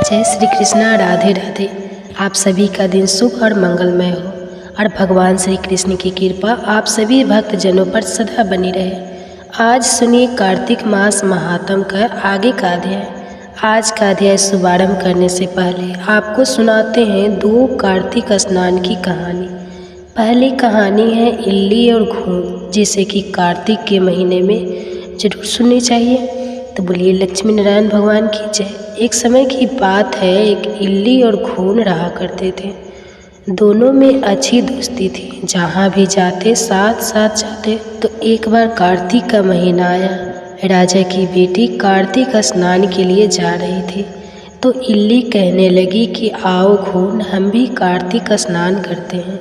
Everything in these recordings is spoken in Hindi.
जय श्री कृष्णा। राधे राधे। आप सभी का दिन शुभ और मंगलमय हो और भगवान श्री कृष्ण की कृपा आप सभी भक्तजनों पर सदा बनी रहे। आज सुनिए कार्तिक मास महात्म का आगे का अध्याय। आज का अध्याय शुभारंभ करने से पहले आपको सुनाते हैं 2 कार्तिक स्नान की कहानी। पहली कहानी है इल्ली और घून, जिसे कि कार्तिक के महीने में जरूर सुननी चाहिए। तो बोलिए लक्ष्मी नारायण भगवान की जय। एक समय की बात है, एक इल्ली और घून रहा करते थे। दोनों में अच्छी दोस्ती थी, जहाँ भी जाते साथ साथ जाते। तो एक बार कार्तिक का महीना आया। राजा की बेटी कार्तिक स्नान के लिए जा रही थी। तो इल्ली कहने लगी कि आओ घून, हम भी कार्तिक स्नान करते हैं।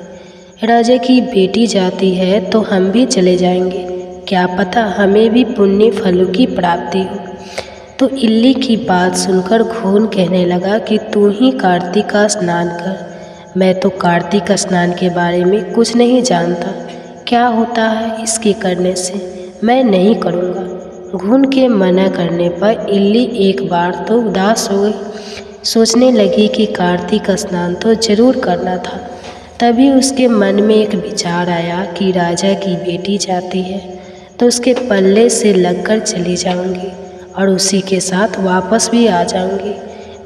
राजा की बेटी जाती है तो हम भी चले जाएंगे, क्या पता हमें भी पुण्य फलों की प्राप्ति हो। तो इल्ली की बात सुनकर घून कहने लगा कि तू ही कार्तिक का स्नान कर, मैं तो कार्तिक स्नान के बारे में कुछ नहीं जानता, क्या होता है इसके करने से, मैं नहीं करूँगा। घून के मना करने पर इल्ली एक बार तो उदास हो गई। सोचने लगी कि कार्तिक स्नान तो जरूर करना था। तभी उसके मन में एक विचार आया कि राजा की बेटी जाती है तो उसके पल्ले से लगकर चली जाऊंगी और उसी के साथ वापस भी आ जाऊंगी,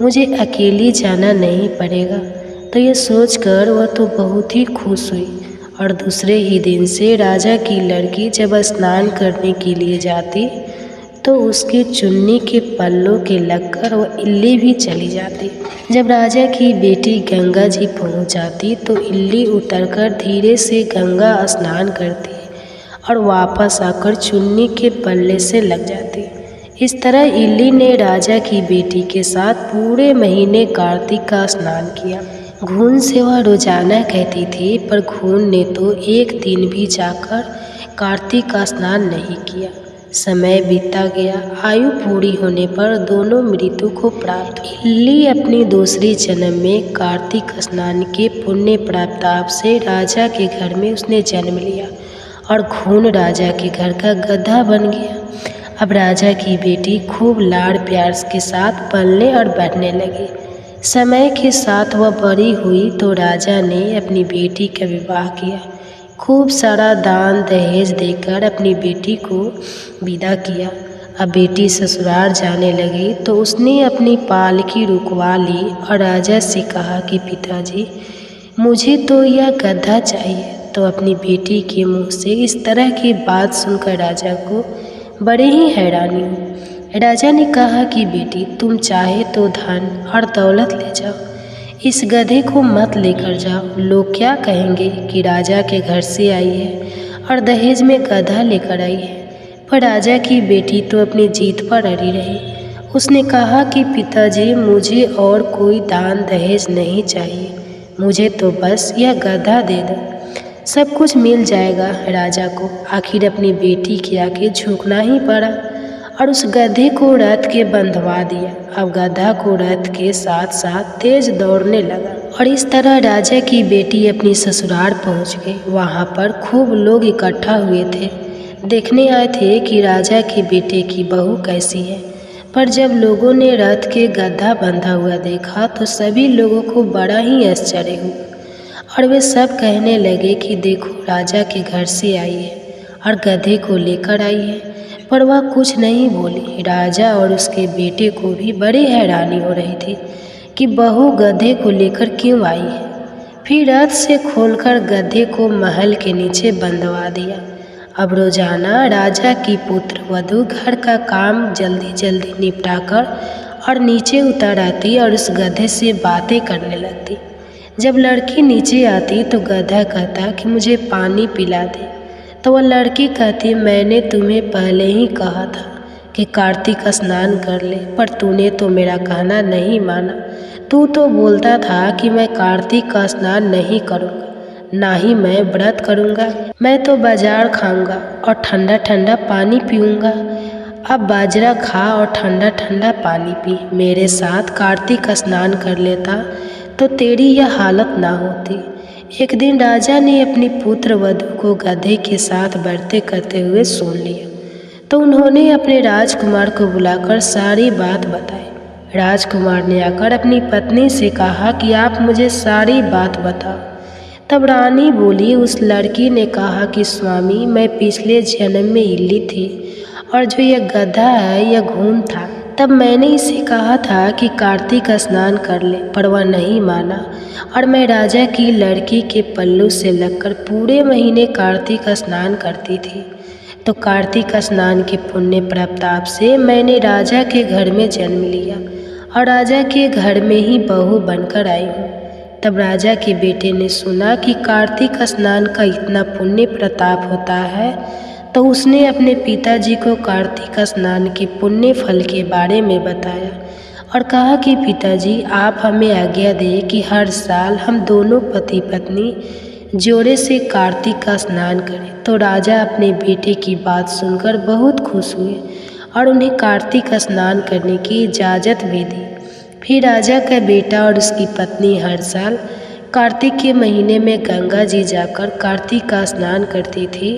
मुझे अकेली जाना नहीं पड़ेगा। तो ये सोचकर वह तो बहुत ही खुश हुई। और दूसरे ही दिन से राजा की लड़की जब स्नान करने के लिए जाती तो उसके चुन्नी के पल्लों के लगकर वह इल्ली भी चली जाती। जब राजा की बेटी गंगा जी पहुंच जाती तो इल्ली उतरकर धीरे से गंगा स्नान करती और वापस आकर चुन्नी के पल्ले से लग जाती। इस तरह इल्ली ने राजा की बेटी के साथ पूरे महीने कार्तिक का स्नान किया। घून से वह रोजाना कहती थी, पर घून ने तो एक दिन भी जाकर कार्तिक का स्नान नहीं किया। समय बीता गया। आयु पूरी होने पर दोनों मृत्यु को प्राप्त। इल्ली अपनी दूसरी जन्म में कार्तिक स्नान के पुण्य प्राप्ताप से राजा के घर में उसने जन्म लिया और घून राजा के घर का गधा बन गया। अब राजा की बेटी खूब लाड़ प्यार के साथ पलने और बढ़ने लगी। समय के साथ वह बड़ी हुई तो राजा ने अपनी बेटी का विवाह किया। खूब सारा दान दहेज देकर अपनी बेटी को विदा किया। अब बेटी ससुराल जाने लगी तो उसने अपनी पालकी रुकवा ली और राजा से कहा कि पिताजी, मुझे तो यह गधा चाहिए। तो अपनी बेटी के मुंह से इस तरह की बात सुनकर राजा को बड़े ही हैरानी हुई। राजा ने कहा कि बेटी, तुम चाहे तो धन और दौलत ले जाओ, इस गधे को मत लेकर जाओ। लोग क्या कहेंगे कि राजा के घर से आई है और दहेज में गधा लेकर आई है। पर राजा की बेटी तो अपनी जीत पर अड़ी रही। उसने कहा कि पिताजी, मुझे और कोई दान दहेज नहीं चाहिए, मुझे तो बस यह गधा दे दो, सब कुछ मिल जाएगा। राजा को आखिर अपनी बेटी के आगे झुकना ही पड़ा और उस गधे को रथ के बंधवा दिया। अब गधा को रथ के साथ साथ तेज दौड़ने लगा और इस तरह राजा की बेटी अपनी ससुराल पहुंच गई। वहां पर खूब लोग इकट्ठा हुए थे, देखने आए थे कि राजा के बेटे की बहू कैसी है। पर जब लोगों ने रथ के गधा बंधा हुआ देखा तो सभी लोगों को बड़ा ही आश्चर्य हुआ और वे सब कहने लगे कि देखो, राजा के घर से आई है और गधे को लेकर आई है। पर वह कुछ नहीं बोली। राजा और उसके बेटे को भी बड़ी हैरानी हो रही थी कि बहू गधे को लेकर क्यों आई है। फिर रथ से खोलकर गधे को महल के नीचे बंधवा दिया। अब रोजाना राजा की पुत्र वधू घर का काम जल्दी जल्दी निपटाकर और नीचे उतर आती और उस गधे से बातें करने लगती। जब लड़की नीचे आती तो गधा कहता कि मुझे पानी पिला दे। तो वह लड़की कहती, मैंने तुम्हें पहले ही कहा था कि कार्तिक स्नान कर ले, पर तूने तो मेरा कहना नहीं माना। तू तो बोलता था कि मैं कार्तिक का स्नान नहीं करूँगा, ना ही मैं व्रत करूँगा, मैं तो बाजार खाऊँगा और ठंडा ठंडा पानी पीऊँगा। अब बाजरा खा और ठंडा ठंडा पानी पी, मेरे साथ कार्तिक स्नान कर लेता तो तेरी यह हालत ना होती। एक दिन राजा ने अपनी पुत्र वधू को गधे के साथ बढ़ते करते हुए सुन लिया तो उन्होंने अपने राजकुमार को बुलाकर सारी बात बताई। राजकुमार ने आकर अपनी पत्नी से कहा कि आप मुझे सारी बात बताओ। तब रानी बोली, उस लड़की ने कहा कि स्वामी, मैं पिछले जन्म में इल्ली थी और जो यह गधा है यह घूम था। तब मैंने इसे कहा था कि कार्तिक स्नान कर ले, पर वह नहीं माना और मैं राजा की लड़की के पल्लू से लगकर पूरे महीने कार्तिक स्नान करती थी। तो कार्तिक स्नान के पुण्य प्रताप से मैंने राजा के घर में जन्म लिया और राजा के घर में ही बहू बनकर आई हूँ। तब राजा के बेटे ने सुना कि कार्तिक स्नान का इतना पुण्य प्रताप होता है, तो उसने अपने पिताजी को कार्तिक स्नान के पुण्य फल के बारे में बताया और कहा कि पिताजी, आप हमें आज्ञा दें कि हर साल हम दोनों पति पत्नी जोड़े से कार्तिक का स्नान करें। तो राजा अपने बेटे की बात सुनकर बहुत खुश हुए और उन्हें कार्तिक स्नान करने की इजाज़त भी दी। फिर राजा का बेटा और उसकी पत्नी हर साल कार्तिक के महीने में गंगा जी जाकर कार्तिक का स्नान करती थी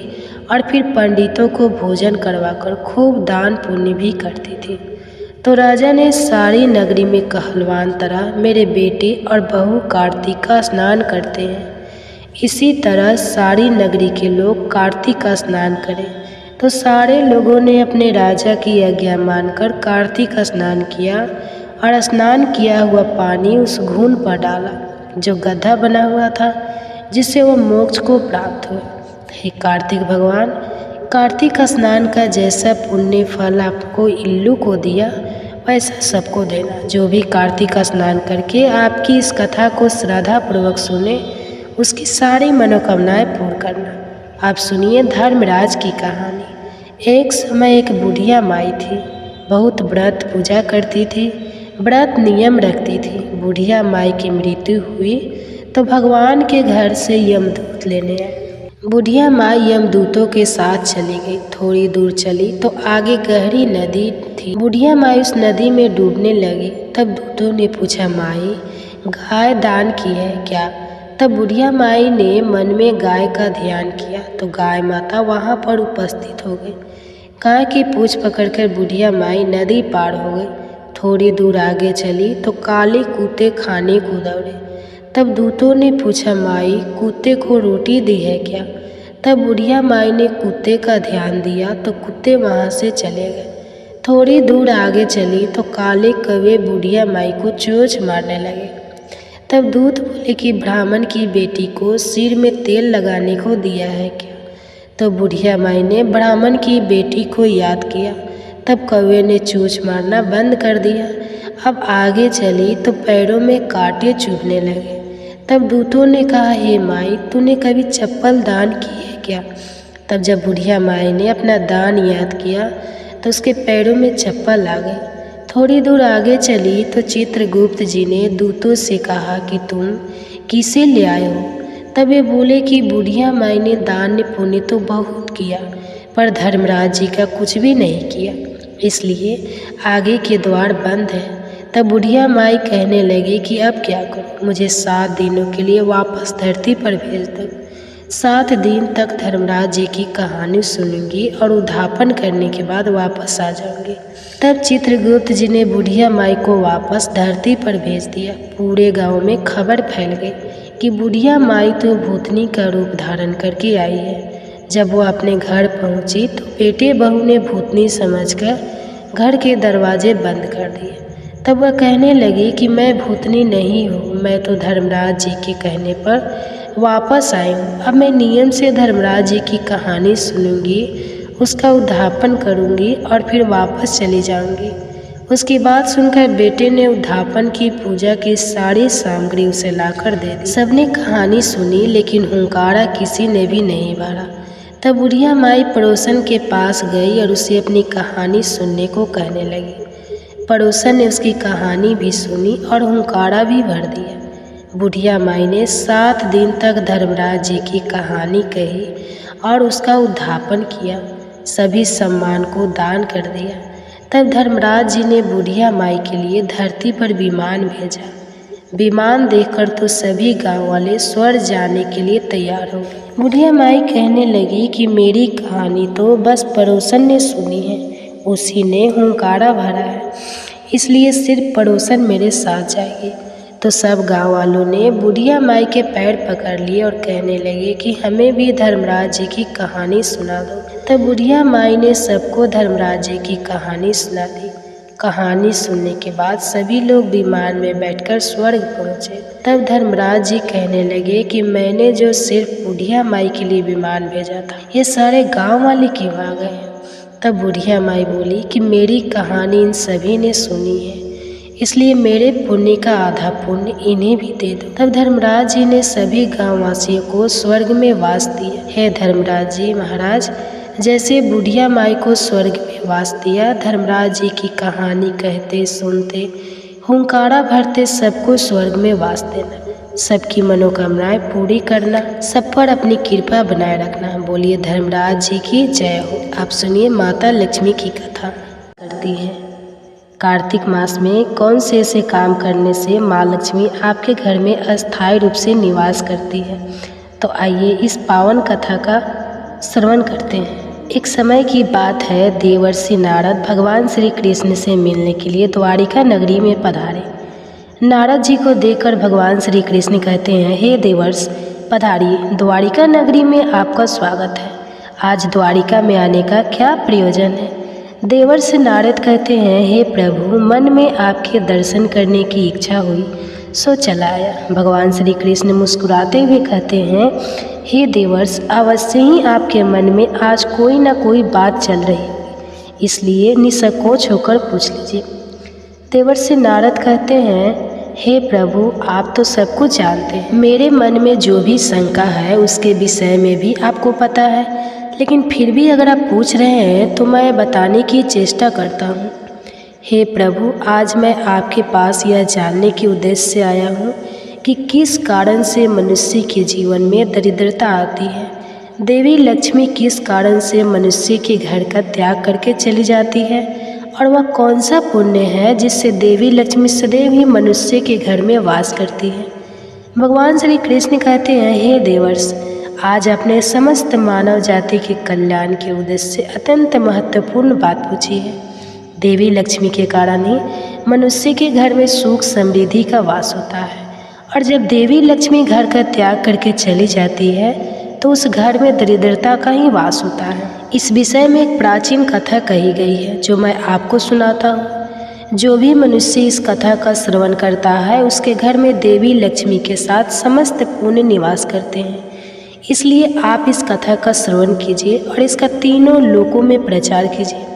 और फिर पंडितों को भोजन करवाकर खूब दान पुण्य भी करती थी। तो राजा ने सारी नगरी में कहलवान तरह मेरे बेटे और बहू कार्तिक का स्नान करते हैं, इसी तरह सारी नगरी के लोग कार्तिक का स्नान करें। तो सारे लोगों ने अपने राजा की आज्ञा मानकर कार्तिक स्नान किया और स्नान किया हुआ पानी उस घून पर डाला जो गड्ढा बना हुआ था, जिससे वो मोक्ष को प्राप्त हुए। हे कार्तिक भगवान, कार्तिक स्नान का जैसा पुण्य फल आपको इल्लू को दिया, वैसा सबको देना। जो भी कार्तिक स्नान करके आपकी इस कथा को श्रद्धापूर्वक सुने, उसकी सारी मनोकामनाएं पूर्ण करना। आप सुनिए धर्मराज की कहानी। एक समय एक बुढ़िया माई थी, बहुत व्रत पूजा करती थी, व्रत नियम रखती थी। बुढ़िया माई की मृत्यु हुई तो भगवान के घर से यमदूत लेने आए। बुढ़िया माई यमदूतों के साथ चली गई। थोड़ी दूर चली तो आगे गहरी नदी थी। बुढ़िया माई उस नदी में डूबने लगी। तब दूतों ने पूछा, माई, गाय दान की है क्या? तब बुढ़िया माई ने मन में गाय का ध्यान किया तो गाय माता वहाँ पर उपस्थित हो गई। गाय की पूँछ पकड़कर बुढ़िया माई नदी पार हो गई। थोड़ी दूर आगे चली तो काले कुत्ते खाने को दौड़े। तब दूतों ने पूछा, माई, कुत्ते को रोटी दी है क्या? तब बुढ़िया माई ने कुत्ते का ध्यान दिया तो कुत्ते वहाँ से चले गए। थोड़ी दूर आगे चली तो काले कौवे बुढ़िया माई को चोंच मारने लगे। तब दूत बोले कि ब्राह्मण की बेटी को सिर में तेल लगाने को दिया है क्या? तो बुढ़िया माई ने ब्राह्मण की बेटी को याद किया। तब कौवे ने चोंच मारना बंद कर दिया। अब आगे चली तो पैरों में कांटे चुभने लगे। तब दूतों ने कहा, हे माई, तूने कभी चप्पल दान की है क्या? तब जब बुढ़िया माई ने अपना दान याद किया तो उसके पैरों में चप्पल आ गई। थोड़ी दूर आगे चली तो चित्रगुप्त जी ने दूतों से कहा कि तुम किसे ले आए हो? तब वे बोले कि बुढ़िया माई ने दान पुण्य तो बहुत किया, पर धर्मराज जी का कुछ भी नहीं किया, इसलिए आगे के द्वार बंद है। तब बुढ़िया माई कहने लगी कि अब क्या करूं? मुझे 7 दिनों के लिए वापस धरती पर भेज दो। 7 दिन तक धर्मराज जी की कहानी सुनूंगी और उद्धापन करने के बाद वापस आ जाऊंगी। तब चित्रगुप्त जी ने बुढ़िया माई को वापस धरती पर भेज दिया। पूरे गांव में खबर फैल गई कि बुढ़िया माई तो भूतनी का रूप धारण करके आई है। जब वो अपने घर पहुंची तो बेटे बहू ने भूतनी समझकर घर के दरवाजे बंद कर दिए। तब वह कहने लगी कि मैं भूतनी नहीं हूँ, मैं तो धर्मराज जी के कहने पर वापस आई हूँ। अब मैं नियम से धर्मराज जी की कहानी सुनूंगी, उसका उद्धापन करूंगी और फिर वापस चली जाऊंगी। उसकी बात सुनकर बेटे ने उद्धापन की पूजा की सारी सामग्री उसे लाकर दे दी। सबने कहानी सुनी, लेकिन हुंकारा किसी ने भी नहीं भरा। तब बुढ़िया माई पड़ोसन के पास गई और उसे अपनी कहानी सुनने को कहने लगी। पड़ोसन ने उसकी कहानी भी सुनी और हुंकारा भी भर दिया। बुढ़िया माई ने 7 दिन तक धर्मराज जी की कहानी कही और उसका उद्धापन किया। सभी सम्मान को दान कर दिया। तब धर्मराज जी ने बुढ़िया माई के लिए धरती पर विमान भेजा। विमान देखकर तो सभी गांव वाले स्वर्ग जाने के लिए तैयार हो गए। बुढ़िया माई कहने लगी कि मेरी कहानी तो बस पड़ोसन ने सुनी है, उसी ने हुंकारा भरा है, इसलिए सिर्फ पड़ोसन मेरे साथ जाएगी। तो सब गांव वालों ने बुढ़िया माई के पैर पकड़ लिए और कहने लगे कि हमें भी धर्मराज जी की कहानी सुना दो। तब बुढ़िया माई ने सबको धर्मराज जी की कहानी सुना दी। कहानी सुनने के बाद सभी लोग विमान में बैठकर स्वर्ग पहुँचे। तब धर्मराज जी कहने लगे कि मैंने जो सिर्फ बुढ़िया माई के लिए विमान भेजा था, ये सारे गांव वाले क्यों आ गए? तब बुढ़िया माई बोली कि मेरी कहानी इन सभी ने सुनी है, इसलिए मेरे पुण्य का आधा पुण्य इन्हें भी दे दो। तब धर्मराज जी ने सभी गांववासियों को स्वर्ग में वास दिया। हे धर्मराज जी महाराज, जैसे बुढ़िया माई को स्वर्ग में वास दिया, धर्मराज जी की कहानी कहते सुनते हुंकारा भरते सबको स्वर्ग में वास देना, सबकी मनोकामनाएं पूरी करना, सब पर अपनी कृपा बनाए रखना। बोलिए धर्मराज जी की जय हो। आप सुनिए माता लक्ष्मी की कथा करती है। कार्तिक मास में कौन से ऐसे काम करने से माँ लक्ष्मी आपके घर में अस्थायी रूप से निवास करती है? तो आइए इस पावन कथा का श्रवण करते हैं। एक समय की बात है, देवर्षि नारद भगवान श्री कृष्ण से मिलने के लिए द्वारिका नगरी में पधारे। नारद जी को देखकर भगवान श्री कृष्ण कहते हैं, हे देवर्ष पधारिए, द्वारिका नगरी में आपका स्वागत है। आज द्वारिका में आने का क्या प्रयोजन है? देवर्षि नारद कहते हैं, हे प्रभु, मन में आपके दर्शन करने की इच्छा हुई सो चला आया। भगवान श्री कृष्ण मुस्कुराते हुए कहते हैं, हे देवर्ष, अवश्य ही आपके मन में आज कोई ना कोई बात चल रही होगी, इसलिए निसंकोच होकर पूछ लीजिए। देवर्षि नारद कहते हैं, हे प्रभु, आप तो सब कुछ जानते हैं, मेरे मन में जो भी शंका है उसके विषय में भी आपको पता है, लेकिन फिर भी अगर आप पूछ रहे हैं तो मैं बताने की चेष्टा करता हूँ। हे प्रभु, आज मैं आपके पास यह जानने के उद्देश्य से आया हूँ कि किस कारण से मनुष्य के जीवन में दरिद्रता आती है। देवी लक्ष्मी किस कारण से मनुष्य के घर का त्याग करके चली जाती है, और वह कौन सा पुण्य है जिससे देवी लक्ष्मी सदैव ही मनुष्य के घर में वास करती है। भगवान श्री कृष्ण कहते हैं, हे देवर्ष, आज आपने समस्त मानव जाति के कल्याण के उद्देश्य से अत्यंत महत्वपूर्ण बात पूछी है। देवी लक्ष्मी के कारण ही मनुष्य के घर में सुख समृद्धि का वास होता है, और जब देवी लक्ष्मी घर का त्याग करके चली जाती है तो उस घर में दरिद्रता का ही वास होता है। इस विषय में एक प्राचीन कथा कही गई है जो मैं आपको सुनाता हूँ। जो भी मनुष्य इस कथा का श्रवण करता है उसके घर में देवी लक्ष्मी के साथ समस्त पुण्य निवास करते हैं। इसलिए आप इस कथा का श्रवण कीजिए और इसका तीनों लोकों में प्रचार कीजिए।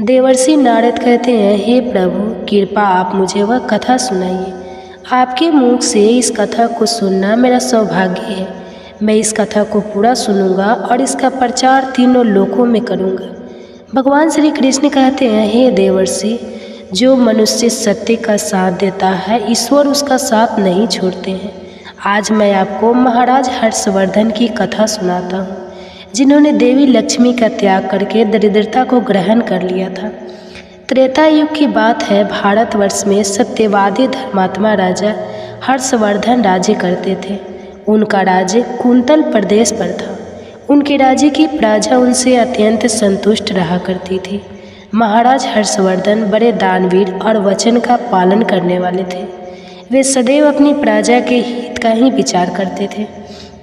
देवर्षि नारद कहते हैं, हे प्रभु, कृपा आप मुझे वह कथा सुनाइए। आपके मुख से इस कथा को सुनना मेरा सौभाग्य है। मैं इस कथा को पूरा सुनूंगा और इसका प्रचार तीनों लोकों में करूंगा। भगवान श्री कृष्ण कहते हैं, हे देवर्षि, जो मनुष्य सत्य का साथ देता है ईश्वर उसका साथ नहीं छोड़ते हैं। आज मैं आपको महाराज हर्षवर्धन की कथा सुनाता हूँ, जिन्होंने देवी लक्ष्मी का त्याग करके दरिद्रता को ग्रहण कर लिया था। त्रेता युग की बात है। भारतवर्ष में सत्यवादी धर्मात्मा राजा हर्षवर्धन राज्य करते थे। उनका राज्य कुंतल प्रदेश पर था। उनके राज्य की प्रजा उनसे अत्यंत संतुष्ट रहा करती थी। महाराज हर्षवर्धन बड़े दानवीर और वचन का पालन करने वाले थे। वे सदैव अपनी प्रजा के हित का ही विचार करते थे।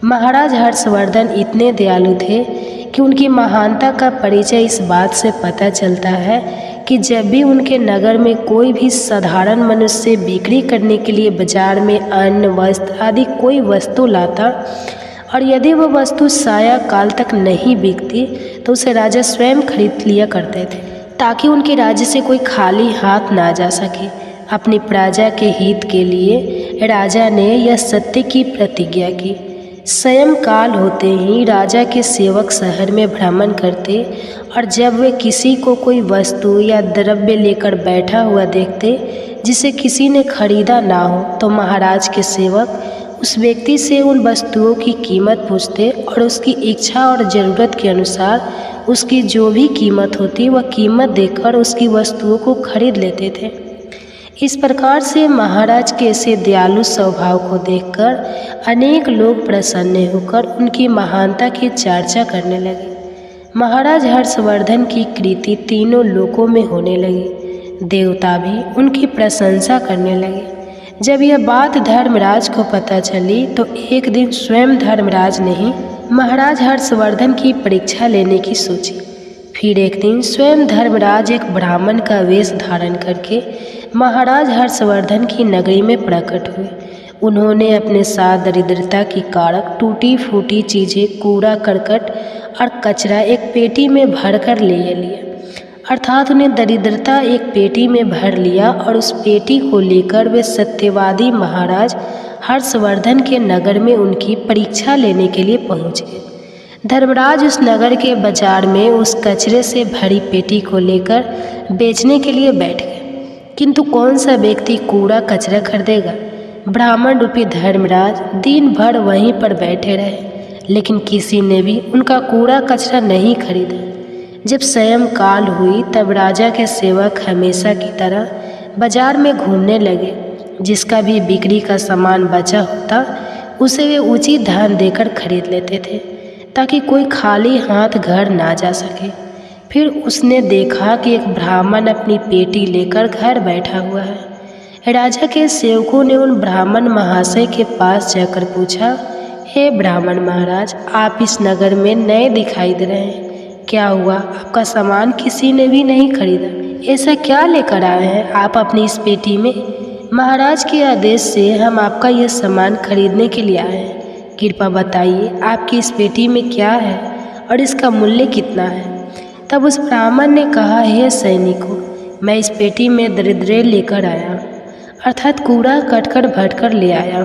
महाराज हर्षवर्धन इतने दयालु थे कि उनकी महानता का परिचय इस बात से पता चलता है कि जब भी उनके नगर में कोई भी साधारण मनुष्य बिक्री करने के लिए बाजार में अन्न, वस्त्र आदि कोई वस्तु लाता और यदि वह वस्तु साया काल तक नहीं बिकती तो उसे राजा स्वयं खरीद लिया करते थे, ताकि उनके राज्य से कोई खाली हाथ ना जा सके। अपनी प्रजा के हित के लिए राजा ने यह सत्य की प्रतिज्ञा की। स्वयं काल होते ही राजा के सेवक शहर में भ्रमण करते और जब वे किसी को कोई वस्तु या द्रव्य लेकर बैठा हुआ देखते जिसे किसी ने खरीदा ना हो तो महाराज के सेवक उस व्यक्ति से उन वस्तुओं की कीमत पूछते और उसकी इच्छा और ज़रूरत के अनुसार उसकी जो भी कीमत होती वह कीमत देकर उसकी वस्तुओं को खरीद लेते थे। इस प्रकार से महाराज के ऐसे दयालु स्वभाव को देखकर अनेक लोग प्रसन्न होकर उनकी महानता की चर्चा करने लगे। महाराज हर्षवर्धन की कीर्ति तीनों लोकों में होने लगी। देवता भी उनकी प्रशंसा करने लगे। जब यह बात धर्मराज को पता चली तो एक दिन स्वयं धर्मराज ने ही महाराज हर्षवर्धन की परीक्षा लेने की सोची। फिर एक दिन स्वयं धर्मराज एक ब्राह्मण का वेश धारण करके महाराज हर्षवर्धन की नगरी में प्रकट हुए। उन्होंने अपने साथ दरिद्रता की कारक टूटी फूटी चीज़ें, कूड़ा करकट और कचरा एक पेटी में भरकर ले लिया, अर्थात उन्हें दरिद्रता एक पेटी में भर लिया और उस पेटी को लेकर वे सत्यवादी महाराज हर्षवर्धन के नगर में उनकी परीक्षा लेने के लिए पहुँचे। धर्मराज उस नगर के बाजार में उस कचरे से भरी पेटी को लेकर बेचने के लिए बैठ गए, किंतु कौन सा व्यक्ति कूड़ा कचरा खरीदेगा। ब्राह्मण रूपी धर्मराज दिन भर वहीं पर बैठे रहे, लेकिन किसी ने भी उनका कूड़ा कचरा नहीं खरीदा। जब सायंकाल हुई तब राजा के सेवक हमेशा की तरह बाजार में घूमने लगे। जिसका भी बिक्री का सामान बचा होता उसे वे उचित दाम देकर खरीद लेते थे, ताकि कोई खाली हाथ घर ना जा सके। फिर उसने देखा कि एक ब्राह्मण अपनी पेटी लेकर घर बैठा हुआ है। राजा के सेवकों ने उन ब्राह्मण महाशय के पास जाकर पूछा, हे ब्राह्मण महाराज, आप इस नगर में नए दिखाई दे रहे हैं, क्या हुआ? आपका सामान किसी ने भी नहीं खरीदा, ऐसा क्या लेकर आए हैं आप अपनी इस पेटी में? महाराज के आदेश से हम आपका यह सामान खरीदने के लिए आए हैं। कृपया बताइए आपकी इस पेटी में क्या है और इसका मूल्य कितना है? तब उस ब्राह्मण ने कहा, हे सैनिकों, मैं इस पेटी में दरिद्र लेकर आया, अर्थात कूड़ा कटकर भटकर ले आया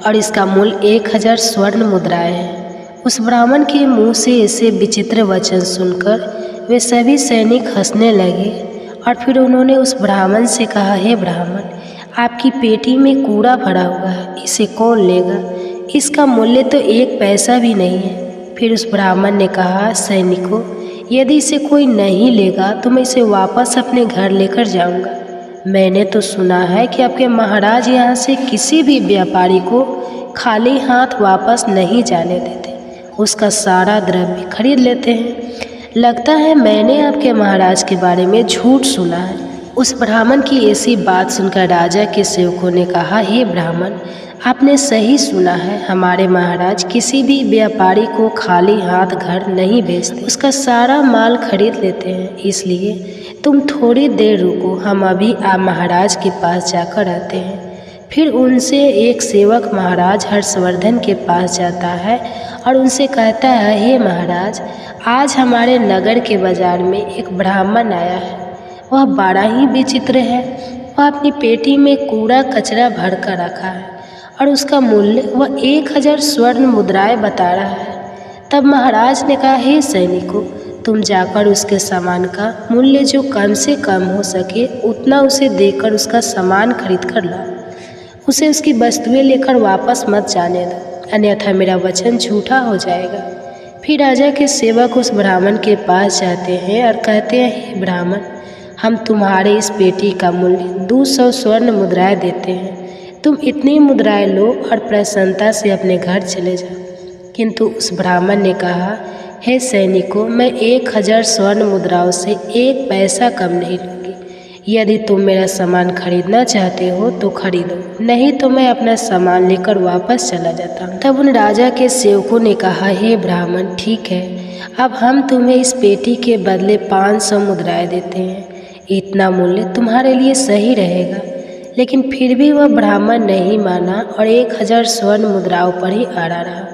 और इसका मूल्य 1000 स्वर्ण मुद्राएं है। उस ब्राह्मण के मुंह से ऐसे विचित्र वचन सुनकर वे सभी सैनिक हंसने लगे और फिर उन्होंने उस ब्राह्मण से कहा, हे ब्राह्मण, आपकी पेटी में कूड़ा भरा हुआ है, इसे कौन लेगा? इसका मूल्य तो 1 पैसा भी नहीं है। फिर उस ब्राह्मण ने कहा, सैनिकों, यदि इसे कोई नहीं लेगा तो मैं इसे वापस अपने घर लेकर जाऊंगा। मैंने तो सुना है कि आपके महाराज यहाँ से किसी भी व्यापारी को खाली हाथ वापस नहीं जाने देते, उसका सारा द्रव्य खरीद लेते हैं। लगता है मैंने आपके महाराज के बारे में झूठ सुना है। उस ब्राह्मण की ऐसी बात सुनकर राजा के सेवकों ने कहा, हे ब्राह्मण, आपने सही सुना है, हमारे महाराज किसी भी व्यापारी को खाली हाथ घर नहीं भेजते, उसका सारा माल खरीद लेते हैं। इसलिए तुम थोड़ी देर रुको, हम अभी आप महाराज के पास जाकर आते हैं। फिर उनसे एक सेवक महाराज हर्षवर्धन के पास जाता है और उनसे कहता है, हे महाराज, आज हमारे नगर के बाजार में एक ब्राह्मण आया है। वह बड़ा ही विचित्र है। वह अपनी पेटी में कूड़ा कचरा भर कर रखा है और उसका मूल्य वह 1000 स्वर्ण मुद्राएं बता रहा है। तब महाराज ने कहा, हे सैनिकों, तुम जाकर उसके सामान का मूल्य जो कम से कम हो सके उतना उसे देकर उसका सामान खरीद कर लाओ। उसे उसकी वस्तुएं लेकर वापस मत जाने दो, अन्यथा मेरा वचन झूठा हो जाएगा। फिर राजा के सेवक उस ब्राह्मण के पास जाते हैं और कहते हैं, हे ब्राह्मण, हम तुम्हारे इस पेटी का मूल्य 200 स्वर्ण मुद्राएं देते हैं। तुम इतनी मुद्राएं लो और प्रसन्नता से अपने घर चले जाओ। किंतु उस ब्राह्मण ने कहा, हे सैनिकों, मैं 1000 स्वर्ण मुद्राओं से 1 पैसा कम नहीं लूँगी। यदि तुम मेरा सामान खरीदना चाहते हो तो खरीदो, नहीं तो मैं अपना सामान लेकर वापस चला जाता हूँ। तब उन राजा के सेवकों ने कहा, हे ब्राह्मण, ठीक है, अब हम तुम्हें इस पेटी के बदले 500 मुद्राएं देते हैं। इतना मूल्य तुम्हारे लिए सही रहेगा। लेकिन फिर भी वह ब्राह्मण नहीं माना और 1000 स्वर्ण मुद्राओं पर ही अड़ा रहा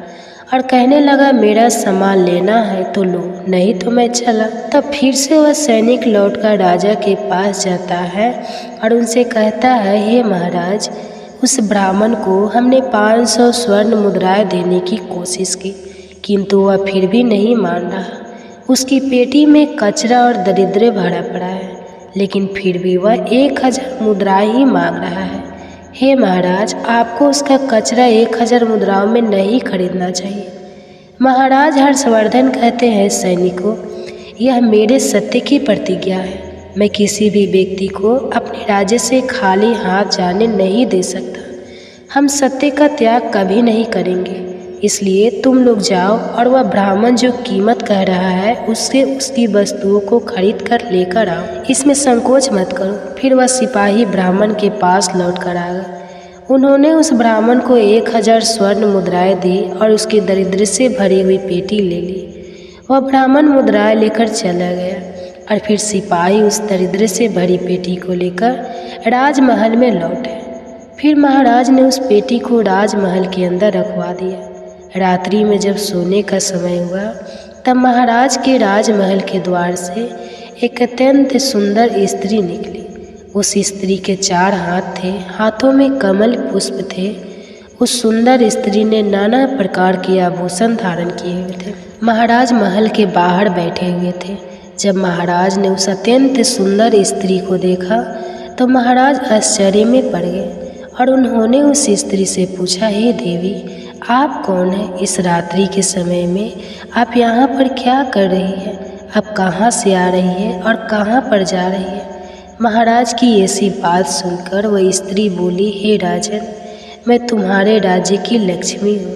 और कहने लगा, मेरा सामान लेना है तो लो, नहीं तो मैं चला। तब फिर से वह सैनिक लौटकर राजा के पास जाता है और उनसे कहता है, हे महाराज, उस ब्राह्मण को हमने 500 स्वर्ण मुद्राएं देने की कोशिश की, किंतु वह फिर भी नहीं मान रहा। उसकी पेटी में कचरा और दरिद्र भरा पड़ा है, लेकिन फिर भी वह 1000 मुद्राएं ही मांग रहा है। हे महाराज, आपको उसका कचरा 1000 मुद्राओं में नहीं खरीदना चाहिए। महाराज हर्षवर्धन कहते हैं, सैनिकों, यह मेरे सत्य की प्रतिज्ञा है। मैं किसी भी व्यक्ति को अपने राज्य से खाली हाथ जाने नहीं दे सकता। हम सत्य का त्याग कभी नहीं करेंगे। इसलिए तुम लोग जाओ और वह ब्राह्मण जो कीमत कह रहा है उससे उसकी वस्तुओं को खरीद कर लेकर आओ। इसमें संकोच मत करो। फिर वह सिपाही ब्राह्मण के पास लौट कर आ गए। उन्होंने उस ब्राह्मण को 1000 स्वर्ण मुद्राएं दी और उसकी दरिद्र से भरी हुई पेटी ले ली। वह ब्राह्मण मुद्राएं लेकर चला गया और फिर सिपाही उस दरिद्र से भरी पेटी को लेकर राजमहल में लौटे। फिर महाराज ने उस पेटी को राजमहल के अंदर रखवा दिया। रात्रि में जब सोने का समय हुआ तब महाराज के राजमहल के द्वार से एक अत्यंत सुंदर स्त्री निकली। उस स्त्री के 4 हाथ थे, हाथों में कमल पुष्प थे। उस सुंदर स्त्री ने नाना प्रकार के आभूषण धारण किए हुए थे। महाराज महल के बाहर बैठे हुए थे। जब महाराज ने उस अत्यंत सुंदर स्त्री को देखा तो महाराज आश्चर्य में पड़ गए और उन्होंने उस स्त्री से पूछा, हे देवी, आप कौन हैं? इस रात्रि के समय में आप यहाँ पर क्या कर रही है? आप कहाँ से आ रही है और कहाँ पर जा रही है? महाराज की ऐसी बात सुनकर वह स्त्री बोली, हे राजन, मैं तुम्हारे राज्य की लक्ष्मी हूँ।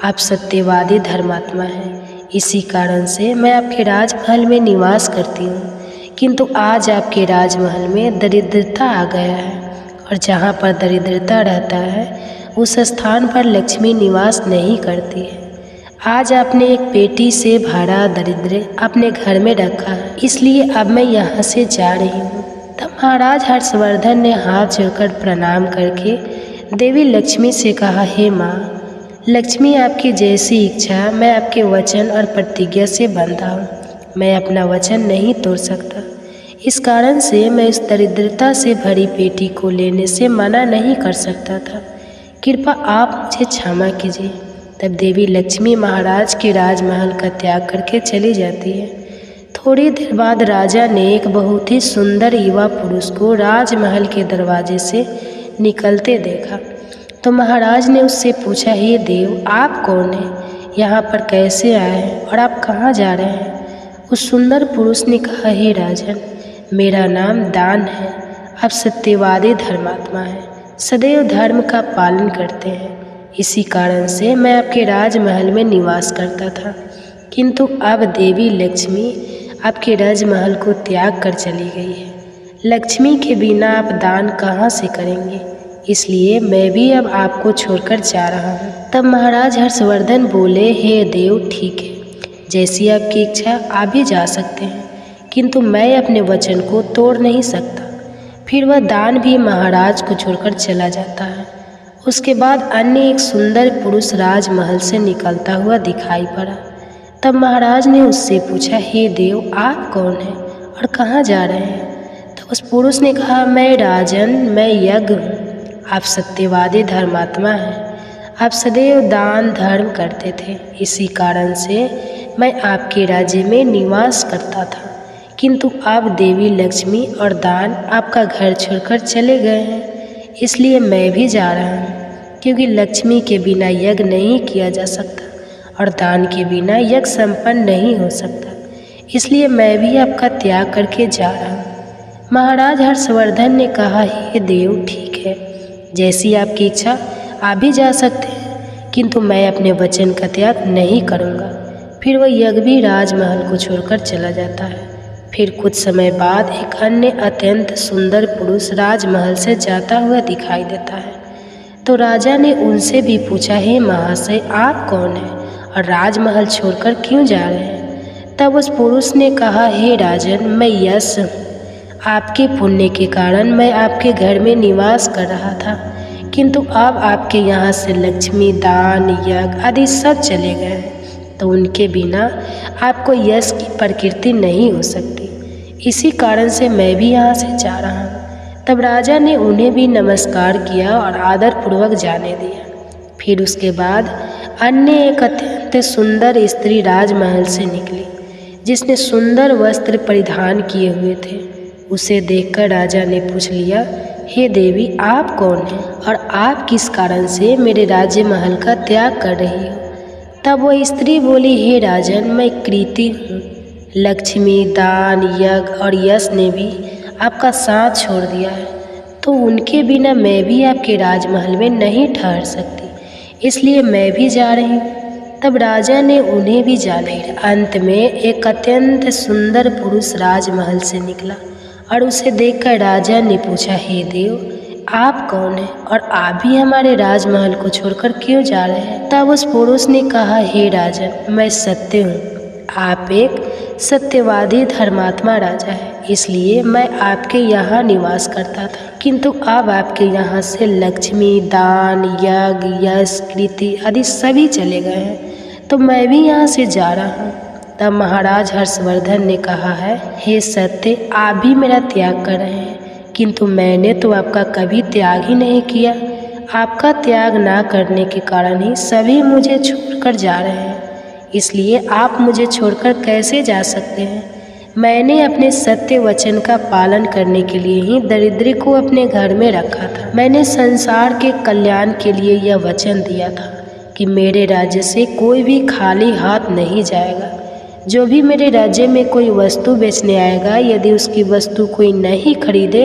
आप सत्यवादी धर्मात्मा हैं, इसी कारण से मैं आपके राजमहल में निवास करती हूँ। किंतु आज आपके राजमहल में दरिद्रता आ गया है और जहाँ पर दरिद्रता रहता है उस स्थान पर लक्ष्मी निवास नहीं करती है। आज आपने एक पेटी से भरा दरिद्र अपने घर में रखा है, इसलिए अब मैं यहाँ से जा रही हूँ। तब महाराज हर्षवर्धन ने हाथ जोड़कर प्रणाम करके देवी लक्ष्मी से कहा, हे माँ लक्ष्मी, आपकी जैसी इच्छा, मैं आपके वचन और प्रतिज्ञा से बंधा हूँ। मैं अपना वचन नहीं तोड़ सकता। इस कारण से मैं इस दरिद्रता से भरी पेटी को लेने से मना नहीं कर सकता था। कृपा आप मुझे क्षमा कीजिए। तब देवी लक्ष्मी महाराज के राजमहल का त्याग करके चली जाती है। थोड़ी देर बाद राजा ने एक बहुत ही सुंदर युवा पुरुष को राजमहल के दरवाजे से निकलते देखा तो महाराज ने उससे पूछा, हे देव, आप कौन हैं? यहाँ पर कैसे आए हैं और आप कहाँ जा रहे हैं? उस सुंदर पुरुष ने कहा, हे राजन, मेरा नाम दान है। आप सत्यवादी धर्मात्मा हैं, सदैव धर्म का पालन करते हैं। इसी कारण से मैं आपके राजमहल में निवास करता था, किंतु अब देवी लक्ष्मी आपके राजमहल को त्याग कर चली गई है। लक्ष्मी के बिना आप दान कहाँ से करेंगे? इसलिए मैं भी अब आपको छोड़कर जा रहा हूँ। तब महाराज हर्षवर्धन बोले, हे देव, ठीक है, जैसी आपकी इच्छा आप भी जा सकते हैं, किंतु मैं अपने वचन को तोड़ नहीं सकता। फिर वह दान भी महाराज को छोड़कर चला जाता है। उसके बाद अन्य एक सुंदर पुरुष राजमहल से निकलता हुआ दिखाई पड़ा। तब महाराज ने उससे पूछा, हे देव, आप कौन हैं और कहाँ जा रहे हैं? तो उस पुरुष ने कहा, मैं राजन, मैं यज्ञ हूँ। आप सत्यवादी धर्मात्मा हैं। आप सदैव दान धर्म करते थे, इसी कारण से मैं आपके राज्य में निवास करता था। किंतु अब देवी लक्ष्मी और दान आपका घर छोड़कर चले गए हैं, इसलिए मैं भी जा रहा हूँ, क्योंकि लक्ष्मी के बिना यज्ञ नहीं किया जा सकता और दान के बिना यज्ञ संपन्न नहीं हो सकता। इसलिए मैं भी आपका त्याग करके जा रहा हूँ। महाराज हर्षवर्धन ने कहा, हे देव, ठीक है, जैसी आपकी इच्छा आप भी जा सकते हैं, किंतु मैं अपने वचन का त्याग नहीं करूँगा। फिर वह यज्ञ भी राजमहल को छोड़कर चला जाता है। फिर कुछ समय बाद एक अन्य अत्यंत सुंदर पुरुष राजमहल से जाता हुआ दिखाई देता है। तो राजा ने उनसे भी पूछा, हे महाशय, आप कौन हैं और राजमहल छोड़कर क्यों जा रहे हैं? तब उस पुरुष ने कहा, हे राजन, मैं यश हूँ। आपके पुण्य के कारण मैं आपके घर में निवास कर रहा था, किंतु अब आपके यहाँ से लक्ष्मी, दान, यज्ञ आदि सब चले गए हैं, तो उनके बिना आपको यश की प्रकृति नहीं हो सकती। इसी कारण से मैं भी यहाँ से जा रहा हूँ। तब राजा ने उन्हें भी नमस्कार किया और आदरपूर्वक जाने दिया। फिर उसके बाद अन्य एक अत्यंत सुंदर स्त्री राजमहल से निकली, जिसने सुंदर वस्त्र परिधान किए हुए थे। उसे देखकर राजा ने पूछ लिया, हे देवी, आप कौन हैं और आप किस कारण से मेरे राज्य महल का त्याग कर रही हो? तब वह स्त्री बोली, हे राजन, मैं कृति हूँ। लक्ष्मी, दान, यज्ञ और यश ने भी आपका साथ छोड़ दिया है, तो उनके बिना मैं भी आपके राजमहल में नहीं ठहर सकती, इसलिए मैं भी जा रही हूँ। तब राजा ने उन्हें भी जाना ही। अंत में एक अत्यंत सुंदर पुरुष राजमहल से निकला और उसे देखकर राजा ने पूछा, हे देव, आप कौन हैं और आप भी हमारे राजमहल को छोड़कर क्यों जा रहे हैं? तब उस पुरुष ने कहा, हे राजन, मैं सत्य हूँ। आप एक सत्यवादी धर्मात्मा राजा हैं, इसलिए मैं आपके यहाँ निवास करता था, किंतु अब आपके यहाँ से लक्ष्मी, दान, यज्ञ, यश, कृति आदि सभी चले गए हैं, तो मैं भी यहाँ से जा रहा हूँ। तब महाराज हर्षवर्धन ने कहा है, हे सत्य, आप भी मेरा त्याग कर रहे हैं, किंतु मैंने तो आपका कभी त्याग ही नहीं किया। आपका त्याग ना करने के कारण ही सभी मुझे छोड़कर जा रहे हैं, इसलिए आप मुझे छोड़कर कैसे जा सकते हैं? मैंने अपने सत्य वचन का पालन करने के लिए ही दरिद्री को अपने घर में रखा था। मैंने संसार के कल्याण के लिए यह वचन दिया था कि मेरे राज्य से कोई भी खाली हाथ नहीं जाएगा। जो भी मेरे राज्य में कोई वस्तु बेचने आएगा, यदि उसकी वस्तु कोई नहीं खरीदे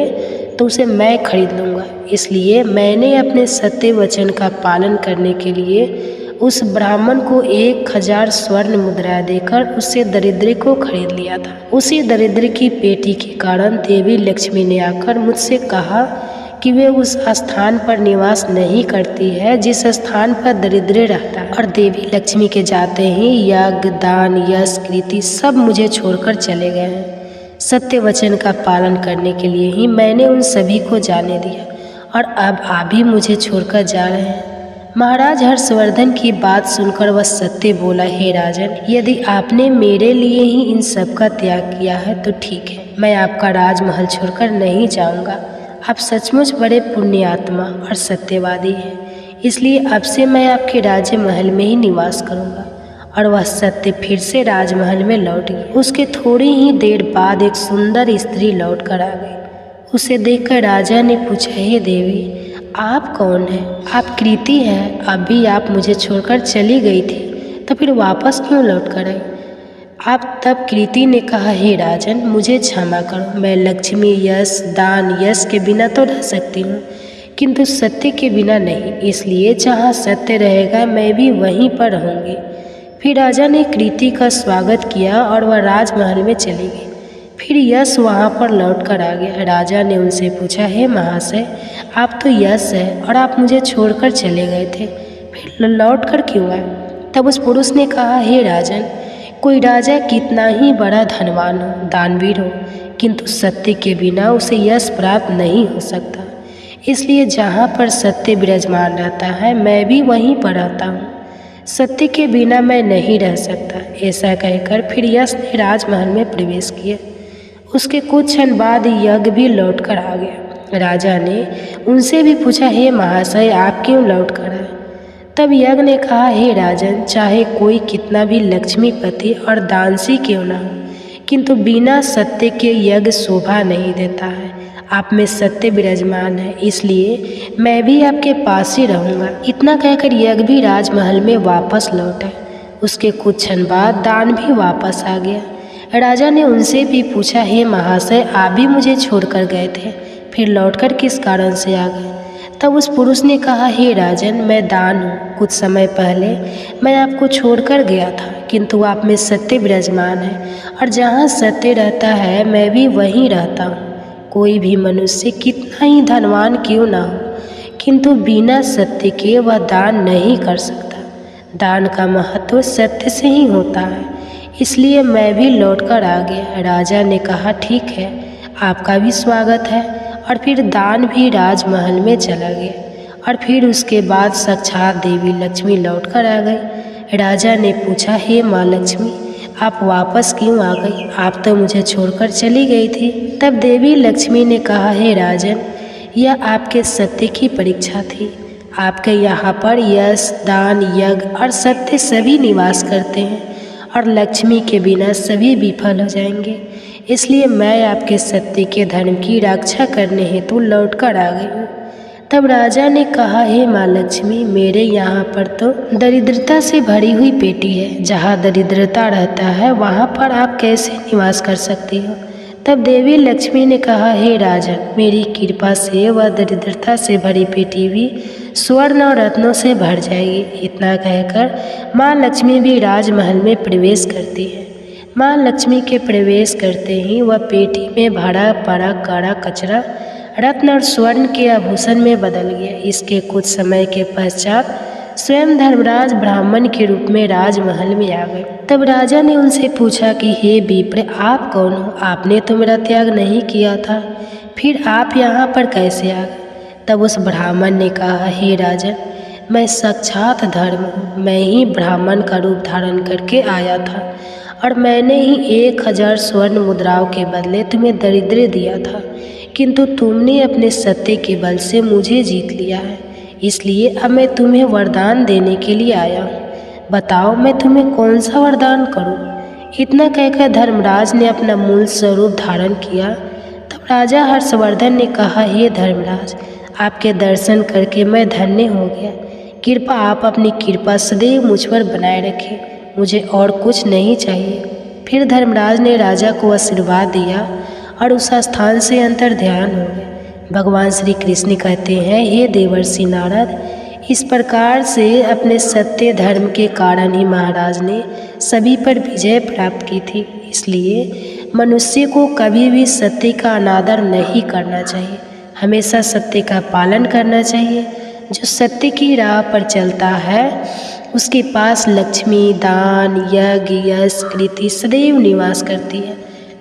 तो उसे मैं खरीद लूँगा। इसलिए मैंने अपने सत्य वचन का पालन करने के लिए उस ब्राह्मण को 1000 स्वर्ण मुद्रा देकर उससे दरिद्र को खरीद लिया था। उसी दरिद्र की पेटी के कारण देवी लक्ष्मी ने आकर मुझसे कहा कि वे उस स्थान पर निवास नहीं करती है जिस स्थान पर दरिद्र रहता है, और देवी लक्ष्मी के जाते ही यज्ञ, दान, यश, कृति सब मुझे छोड़कर चले गए हैं। सत्य वचन का पालन करने के लिए ही मैंने उन सभी को जाने दिया, और अब आप भी मुझे छोड़कर जा रहे हैं। महाराज हर्षवर्धन की बात सुनकर वह सत्य बोला, हे राजन, यदि आपने मेरे लिए ही इन सब का त्याग किया है तो ठीक है, मैं आपका राजमहल छोड़कर नहीं जाऊंगा। आप सचमुच बड़े पुण्यात्मा और सत्यवादी हैं, इसलिए अब से मैं आपके राज्य महल में ही निवास करूंगा। और वह सत्य फिर से राजमहल में लौट गई। उसके थोड़ी ही देर बाद एक सुंदर स्त्री लौट कर आ गई। उसे देखकर राजा ने पूछा, हे देवी, आप कौन हैं? आप कृति हैं, अभी आप मुझे छोड़कर चली गई थी, तो फिर वापस क्यों लौट कर आई? आप तब कृति ने कहा, हे राजन, मुझे क्षमा करो, मैं लक्ष्मी, यश, दान, यश के बिना तो रह सकती हूँ, किंतु सत्य के बिना नहीं, इसलिए जहाँ सत्य रहेगा मैं भी वहीं पर रहूँगी। फिर राजा ने कृति का स्वागत किया और वह राजमहल में चली गई। फिर यश वहाँ पर लौट कर आ गया। राजा ने उनसे पूछा, हे महाशय, आप तो यश है और आप मुझे छोड़कर चले गए थे, फिर लौट कर क्यों आए? तब उस पुरुष ने कहा, हे राजन, कोई राजा कितना ही बड़ा धनवान हो, दानवीर हो, किंतु सत्य के बिना उसे यश प्राप्त नहीं हो सकता। इसलिए जहाँ पर सत्य विराजमान रहता है मैं भी वहीं पर रहता हूँ। सत्य के बिना मैं नहीं रह सकता। ऐसा कहकर फिर यश ने राजमहल में प्रवेश किया। उसके कुछ क्षण बाद यज्ञ भी लौट कर आ गया। राजा ने उनसे भी पूछा, हे महाशय, आप क्यों लौट कर आए? तब यज्ञ ने कहा, हे राजन, चाहे कोई कितना भी लक्ष्मीपति और दानसी क्यों ना हो, किंतु बिना सत्य के यज्ञ शोभा नहीं देता है। आप में सत्य विराजमान है, इसलिए मैं भी आपके पास ही रहूँगा। इतना कहकर यज्ञ भी राजमहल में वापस लौटा। उसके कुछ क्षण बाद दान भी वापस आ गया। राजा ने उनसे भी पूछा, हे महाशय, आप भी मुझे छोड़कर गए थे, फिर लौटकर किस कारण से आ गए? तब उस पुरुष ने कहा, हे राजन, मैं दान हूँ। कुछ समय पहले मैं आपको छोड़कर गया था, किंतु आप में सत्य विराजमान है, और जहाँ सत्य रहता है मैं भी वहीं रहता हूँ। कोई भी मनुष्य कितना ही धनवान क्यों ना हो, किंतु बिना सत्य के वह दान नहीं कर सकता। दान का महत्व सत्य से ही होता है, इसलिए मैं भी लौटकर आ गया। राजा ने कहा, ठीक है, आपका भी स्वागत है। और फिर दान भी राजमहल में चला गया। और फिर उसके बाद साक्षात देवी लक्ष्मी लौटकर आ गई। राजा ने पूछा, हे माँ लक्ष्मी, आप वापस क्यों आ गई? आप तो मुझे छोड़कर चली गई थी। तब देवी लक्ष्मी ने कहा, हे राजन, यह आपके सत्य की परीक्षा थी। आपके यहाँ पर यश, दान, यज्ञ और सत्य सभी निवास करते हैं, और लक्ष्मी के बिना सभी विफल हो जाएंगे। इसलिए मैं आपके सत्य के धर्म की रक्षा करने हेतु लौट कर आ गई हूँ। तब राजा ने कहा, हे माँ लक्ष्मी, मेरे यहाँ पर तो दरिद्रता से भरी हुई पेटी है। जहाँ दरिद्रता रहता है वहाँ पर आप कैसे निवास कर सकती हो? तब देवी लक्ष्मी ने कहा, हे राजन, मेरी कृपा से वह दरिद्रता से भरी पेटी भी स्वर्ण और रत्नों से भर जाएगी। इतना कहकर माँ लक्ष्मी भी राजमहल में प्रवेश करती है। माँ लक्ष्मी के प्रवेश करते ही वह पेटी में भरा पड़ा काड़ा कचरा रत्न और स्वर्ण के आभूषण में बदल गया। इसके कुछ समय के पश्चात स्वयं धर्मराज ब्राह्मण के रूप में राजमहल में आ गए। तब राजा ने उनसे पूछा कि हे विप्र, आप कौन हो? आपने तो मेरा त्याग नहीं किया था, फिर आप यहाँ पर कैसे आ गए? तब उस ब्राह्मण ने कहा, हे राजन, मैं साक्षात धर्म हूँ। मैं ही ब्राह्मण का रूप धारण करके आया था और मैंने ही 1000 स्वर्ण मुद्राओं के बदले तुम्हें दरिद्र दिया था, किंतु तुमने अपने सत्य के बल से मुझे जीत लिया है। इसलिए अब मैं तुम्हें वरदान देने के लिए आया हूँ। बताओ, मैं तुम्हें कौन सा वरदान करूँ? इतना कहकर धर्मराज ने अपना मूल स्वरूप धारण किया। तब राजा हर्षवर्धन ने कहा, हे धर्मराज, आपके दर्शन करके मैं धन्य हो गया। कृपा आप अपनी कृपा सदैव मुझ पर बनाए रखें, मुझे और कुछ नहीं चाहिए। फिर धर्मराज ने राजा को आशीर्वाद दिया और उस स्थान से अंतर ध्यान हो गए। भगवान श्री कृष्ण कहते हैं, हे देवर्षि नारद, इस प्रकार से अपने सत्य धर्म के कारण ही महाराज ने सभी पर विजय प्राप्त की थी। इसलिए मनुष्य को कभी भी सत्य का अनादर नहीं करना चाहिए, हमेशा सत्य का पालन करना चाहिए। जो सत्य की राह पर चलता है उसके पास लक्ष्मी, दान, यज्ञ, यश, कृति सदैव निवास करती है।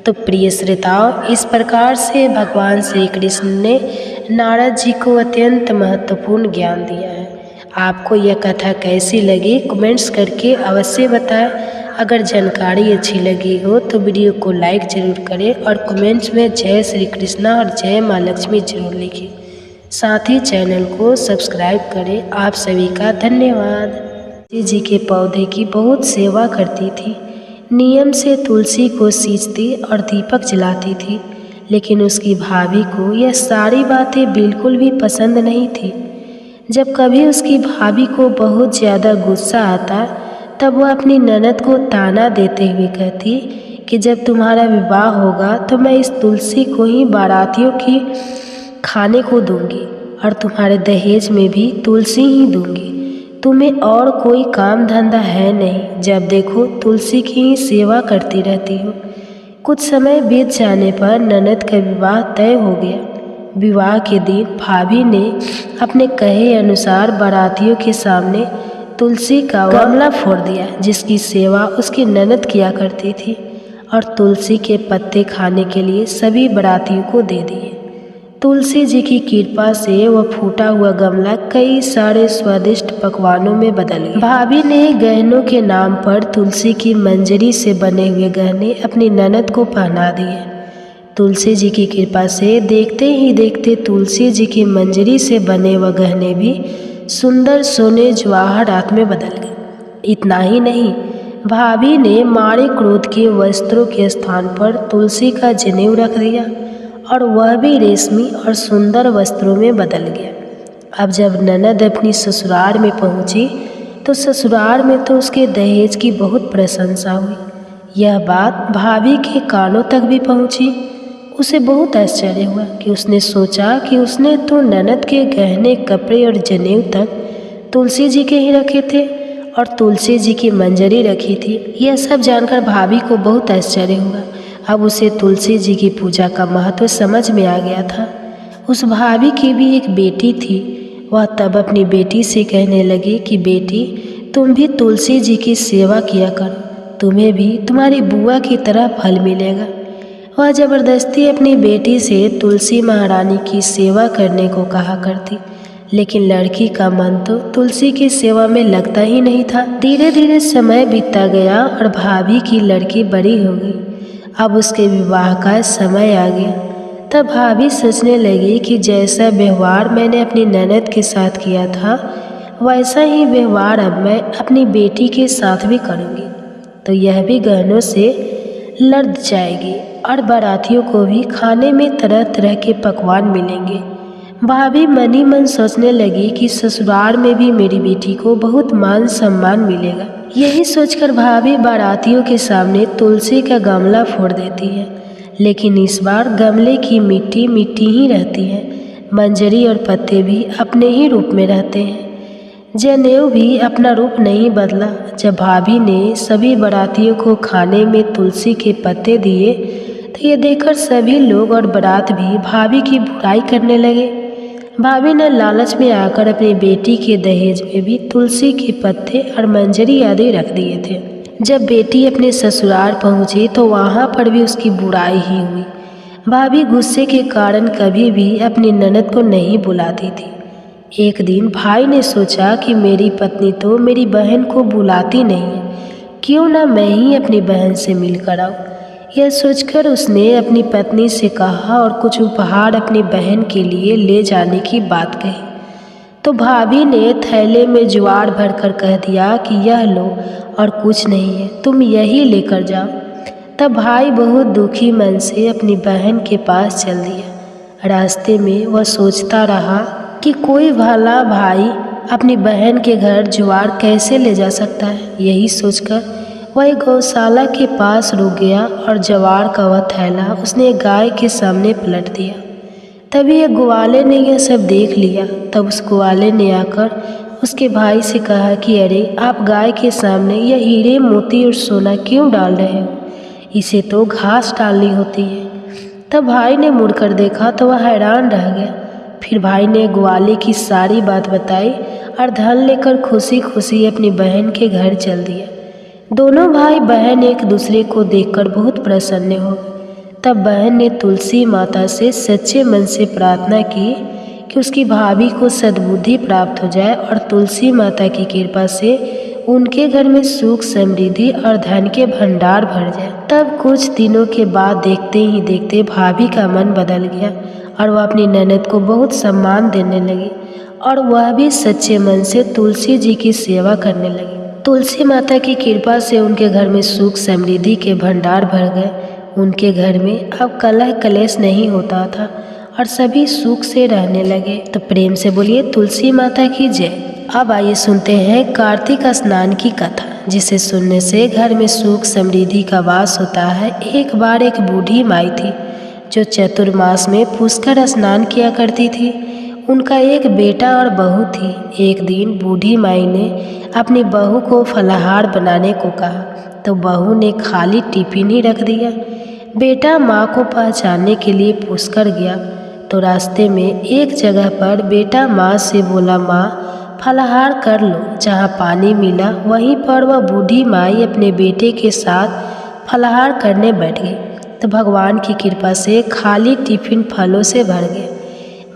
तो प्रिय श्रोताओं, इस प्रकार से भगवान श्री कृष्ण ने नारद जी को अत्यंत महत्वपूर्ण ज्ञान दिया है। आपको यह कथा कैसी लगी कमेंट्स करके अवश्य बताएं। अगर जानकारी अच्छी लगी हो तो वीडियो को लाइक जरूर करें और कमेंट्स में जय श्री कृष्णा और जय माँ लक्ष्मी जरूर लिखें। साथ ही चैनल को सब्सक्राइब करें। आप सभी का धन्यवाद। तुलसी जी के पौधे की बहुत सेवा करती थी। नियम से तुलसी को सींचती और दीपक जलाती थी, लेकिन उसकी भाभी को यह सारी बातें बिल्कुल भी पसंद नहीं थी। जब कभी उसकी भाभी को बहुत ज़्यादा गुस्सा आता तब वह अपनी ननद को ताना देते हुए कहती कि जब तुम्हारा विवाह होगा तो मैं इस तुलसी को ही बारातियों की खाने को दूंगी और तुम्हारे दहेज में भी तुलसी ही दूंगी। तुम्हें और कोई काम धंधा है नहीं, जब देखो तुलसी की ही सेवा करती रहती हो। कुछ समय बीत जाने पर ननद का विवाह तय हो गया। विवाह के दिन भाभी ने अपने कहे अनुसार बारातियों के सामने तुलसी का गमला फोड़ दिया, जिसकी सेवा उसकी ननद किया करती थी, और तुलसी के पत्ते खाने के लिए सभी बारातियों को दे दिए। तुलसी जी की कृपा से वह फूटा हुआ गमला कई सारे स्वादिष्ट पकवानों में बदल गया। भाभी ने गहनों के नाम पर तुलसी की मंजरी से बने हुए गहने अपनी ननद को पहना दिए। तुलसी जी की कृपा से देखते ही देखते तुलसी जी की मंजरी से बने वह गहने भी सुंदर सोने जवाहरात में बदल गए। इतना ही नहीं, भाभी ने मारे क्रोध के वस्त्रों के स्थान पर तुलसी का जनेऊ रख दिया और वह भी रेशमी और सुंदर वस्त्रों में बदल गया। अब जब ननद अपनी ससुराल में पहुंची तो ससुराल में तो उसके दहेज की बहुत प्रशंसा हुई। यह बात भाभी के कानों तक भी पहुंची। उसे बहुत आश्चर्य हुआ कि उसने सोचा कि उसने तो ननद के गहने, कपड़े और जनेऊ तक तुलसी जी के ही रखे थे और तुलसी जी की मंजरी रखी थी। यह सब जानकर भाभी को बहुत आश्चर्य हुआ। अब उसे तुलसी जी की पूजा का महत्व समझ में आ गया था। उस भाभी की भी एक बेटी थी। वह तब अपनी बेटी से कहने लगी कि बेटी, तुम भी तुलसी जी की सेवा किया करो, तुम्हें भी तुम्हारी बुआ की तरह फल मिलेगा। वह जबरदस्ती अपनी बेटी से तुलसी महारानी की सेवा करने को कहा करती, लेकिन लड़की का मन तो तुलसी की सेवा में लगता ही नहीं था। धीरे धीरे समय बीतता गया और भाभी की लड़की बड़ी हो गई। अब उसके विवाह का समय आ गया। तब भाभी सोचने लगी कि जैसा व्यवहार मैंने अपनी ननद के साथ किया था वैसा ही व्यवहार अब मैं अपनी बेटी के साथ भी करूँगी, तो यह भी गहनों से लद जाएगी और बारातियों को भी खाने में तरह तरह के पकवान मिलेंगे। भाभी मन ही मन सोचने लगी कि ससुराल में भी मेरी बेटी को बहुत मान सम्मान मिलेगा। यही सोचकर भाभी बारातियों के सामने तुलसी का गमला फोड़ देती है, लेकिन इस बार गमले की मिट्टी मिट्टी ही रहती है। मंजरी और पत्ते भी अपने ही रूप में रहते हैं। जनेऊ भी अपना रूप नहीं बदला। जब भाभी ने सभी बारातियों को खाने में तुलसी के पत्ते दिए तो ये देखकर सभी लोग और बारात भी भाभी की बुराई करने लगे। भाभी ने लालच में आकर अपनी बेटी के दहेज में भी तुलसी के पत्ते और मंजरी आदि रख दिए थे। जब बेटी अपने ससुराल पहुंची तो वहां पर भी उसकी बुराई ही हुई। भाभी गुस्से के कारण कभी भी अपनी ननद को नहीं बुलाती थी। एक दिन भाई ने सोचा कि मेरी पत्नी तो मेरी बहन को बुलाती नहीं है, क्यों ना मैं ही अपनी बहन से मिलकर आऊँ। यह सोचकर उसने अपनी पत्नी से कहा और कुछ उपहार अपनी बहन के लिए ले जाने की बात कही। तो भाभी ने थैले में ज्वार भरकर कह दिया कि यह लो और कुछ नहीं है, तुम यही लेकर जाओ। तब भाई बहुत दुखी मन से अपनी बहन के पास चल दिया। रास्ते में वह सोचता रहा कि कोई भला भाई अपनी बहन के घर ज्वार कैसे ले जा सकता है। यही सोचकर वह एक गौशाला के पास रुक गया और ज्वार का वह थैला उसने गाय के सामने पलट दिया। तभी एक ग्वाले ने यह सब देख लिया। तब उस ग्वाले ने आकर उसके भाई से कहा कि अरे, आप गाय के सामने यह हीरे मोती और सोना क्यों डाल रहे हो, इसे तो घास डालनी होती है। तब भाई ने मुड़कर देखा तो वह हैरान रह गया। फिर भाई ने ग्वाले की सारी बात बताई और धन लेकर खुशी खुशी अपनी बहन के घर चल दिया। दोनों भाई बहन एक दूसरे को देखकर बहुत प्रसन्न हो गए। तब बहन ने तुलसी माता से सच्चे मन से प्रार्थना की कि उसकी भाभी को सद्बुद्धि प्राप्त हो जाए और तुलसी माता की कृपा से उनके घर में सुख समृद्धि और धन के भंडार भर जाए। तब कुछ दिनों के बाद देखते ही देखते भाभी का मन बदल गया और वह अपनी ननद को बहुत सम्मान देने लगी और वह भी सच्चे मन से तुलसी जी की सेवा करने लगी। तुलसी माता की कृपा से उनके घर में सुख समृद्धि के भंडार भर गए। उनके घर में अब कलह कलेश नहीं होता था और सभी सुख से रहने लगे। तो प्रेम से बोलिए तुलसी माता की जय। अब आइए सुनते हैं कार्तिक स्नान की कथा, जिसे सुनने से घर में सुख समृद्धि का वास होता है। एक बार एक बूढ़ी माई थी जो चतुर्मास में पुष्कर स्नान किया करती थी। उनका एक बेटा और बहू थी। एक दिन बूढ़ी माई ने अपनी बहू को फलाहार बनाने को कहा तो बहू ने खाली टिफिन ही रख दिया। बेटा माँ को पहचानने के लिए पुष्कर गया तो रास्ते में एक जगह पर बेटा माँ से बोला, माँ फलाहार कर लो। जहाँ पानी मिला वहीं पर वह बूढ़ी माई अपने बेटे के साथ फलाहार करने बैठ गई। तो भगवान की कृपा से खाली टिफिन फलों से भर गया।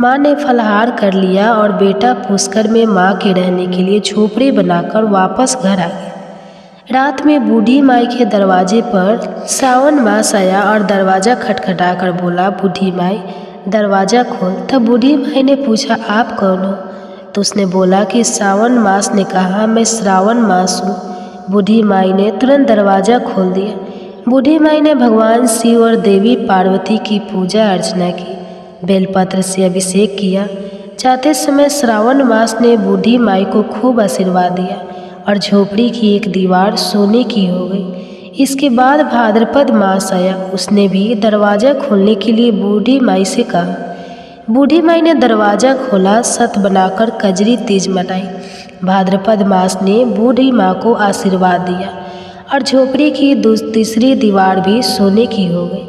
माँ ने फलाहार कर लिया और बेटा पुष्कर में माँ के रहने के लिए झोपड़ी बनाकर वापस घर आ गया। रात में बूढ़ी माई के दरवाजे पर सावन मास आया और दरवाज़ा खटखटाकर बोला, बूढ़ी माई दरवाज़ा खोल। तब बूढ़ी माई ने पूछा, आप कौन हो? तो उसने बोला कि सावन मास ने कहा मैं श्रावण मास हूँ। बूढ़ी माई ने तुरंत दरवाज़ा खोल दिया। बूढ़ी माई ने भगवान शिव और देवी पार्वती की पूजा अर्चना की, बेलपत्र से अभिषेक किया। जाते समय श्रावण मास ने बूढ़ी माई को खूब आशीर्वाद दिया और झोपड़ी की एक दीवार सोने की हो गई। इसके बाद भाद्रपद मास आया। उसने भी दरवाज़ा खोलने के लिए बूढ़ी माई से कहा। बूढ़ी माई ने दरवाज़ा खोला, सत बनाकर कजरी तीज मनाई। भाद्रपद मास ने बूढ़ी माँ को आशीर्वाद दिया और झोपड़ी की तीसरी दीवार भी सोने की हो गई।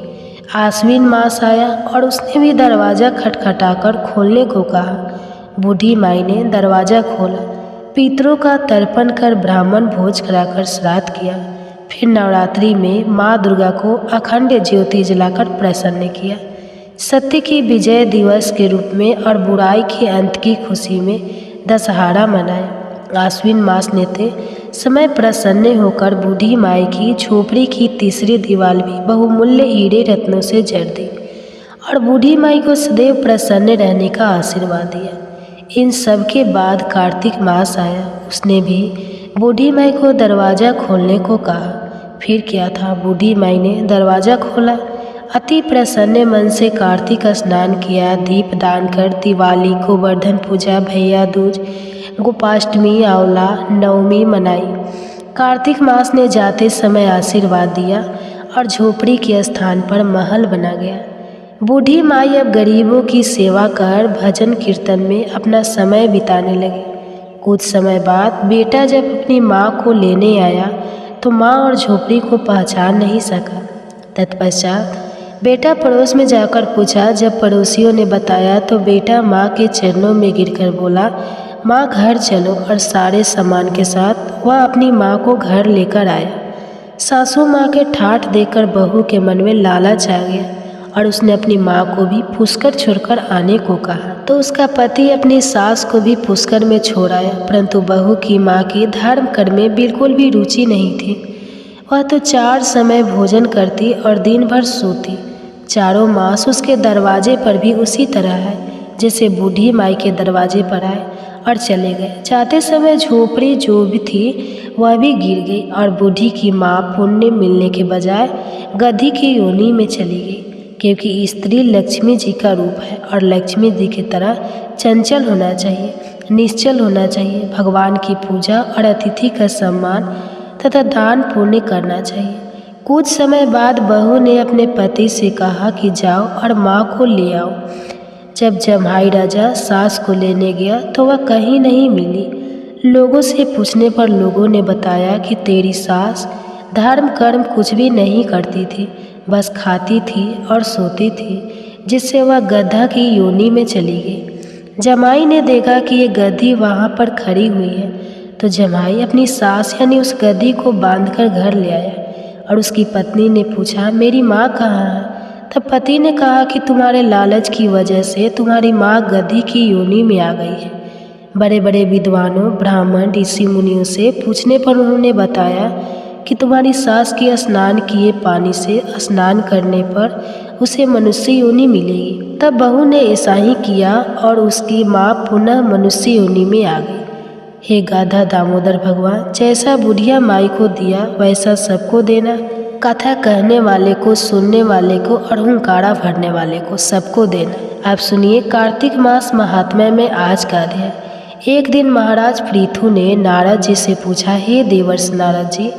आश्विन मास आया और उसने भी दरवाज़ा खटखटाकर खोलने को कहा। बूढ़ी माई ने दरवाज़ा खोला, पितरों का तर्पण कर ब्राह्मण भोज कराकर श्राद्ध किया। फिर नवरात्रि में माँ दुर्गा को अखंड ज्योति जलाकर प्रसन्न किया। सत्य की विजय दिवस के रूप में और बुराई के अंत की खुशी में दशहरा मनाया। आश्विन मास नेते समय प्रसन्न होकर बूढ़ी माई की झोपड़ी की तीसरी दीवार भी बहुमूल्य हीरे रत्नों से जड़ दी और बूढ़ी माई को सदैव प्रसन्न रहने का आशीर्वाद दिया। इन सब के बाद कार्तिक मास आया। उसने भी बूढ़ी माई को दरवाज़ा खोलने को कहा। फिर क्या था, बूढ़ी माई ने दरवाज़ा खोला, अति प्रसन्न मन से कार्तिक स्नान किया, दीप दान कर दिवाली, गोवर्धन पूजा, भैया दूज, गोपाष्टमी, आंवला नवमी मनाई। कार्तिक मास ने जाते समय आशीर्वाद दिया और झोपड़ी के स्थान पर महल बना गया। बूढ़ी माई अब गरीबों की सेवा कर भजन कीर्तन में अपना समय बिताने लगी। कुछ समय बाद बेटा जब अपनी माँ को लेने आया तो माँ और झोपड़ी को पहचान नहीं सका। तत्पश्चात बेटा पड़ोस में जाकर पूछा। जब पड़ोसियों ने बताया तो बेटा माँ के चरणों में गिरकर बोला, माँ घर चलो, और सारे सामान के साथ वह अपनी माँ को घर लेकर आया। सासू माँ के ठाठ देखकर बहू के मन में लालच आ गया और उसने अपनी माँ को भी पुष्कर छोड़कर आने को कहा। तो उसका पति अपनी सास को भी पुष्कर में छोड़ आया, परंतु बहू की माँ की धर्म कर्म में बिल्कुल भी रुचि नहीं थी। वह तो 4 समय भोजन करती और दिन भर सोती। चारों मास उसके दरवाजे पर भी उसी तरह है जैसे बूढ़ी माई के दरवाजे पर आए और चले गए। जाते समय झोपड़ी जो भी थी वह भी गिर गई और बूढ़ी की माँ पुण्य मिलने के बजाय गधी की योनि में चली गई, क्योंकि स्त्री लक्ष्मी जी का रूप है और लक्ष्मी जी की तरह चंचल होना चाहिए, निश्चल होना चाहिए। भगवान की पूजा और अतिथि का सम्मान तथा दान पुण्य करना चाहिए। कुछ समय बाद बहू ने अपने पति से कहा कि जाओ और माँ को ले आओ। जब जम्हाई राजा सास को लेने गया तो वह कहीं नहीं मिली। लोगों से पूछने पर लोगों ने बताया कि तेरी सास धर्म कर्म कुछ भी नहीं करती थी, बस खाती थी और सोती थी, जिससे वह गधा की योनि में चली गई। जमाई ने देखा कि ये गधी वहाँ पर खड़ी हुई है तो जमाई अपनी सास यानी उस गधी को बांधकर घर ले आया और उसकी पत्नी ने पूछा, मेरी माँ कहाँ है? तब पति ने कहा कि तुम्हारे लालच की वजह से तुम्हारी माँ गधी की योनि में आ गई है। बड़े बड़े विद्वानों, ब्राह्मण, ऋषि मुनियों से पूछने पर उन्होंने बताया कि तुम्हारी सास के स्नान किए पानी से स्नान करने पर उसे मनुष्य योनि मिलेगी। तब बहू ने ऐसा ही किया और उसकी माँ पुनः मनुष्य योनि में आ गई। हे गाधा दामोदर भगवान, जैसा बुढ़िया माई को दिया वैसा सबको देना। कथा कहने वाले को, सुनने वाले को और हुंकारा भरने वाले को सबको देना। आप सुनिए कार्तिक मास महात्म्य में आज का अध्याय। एक दिन महाराज पृथु ने नारद जी से पूछा, हे देवर्षि नारद जी,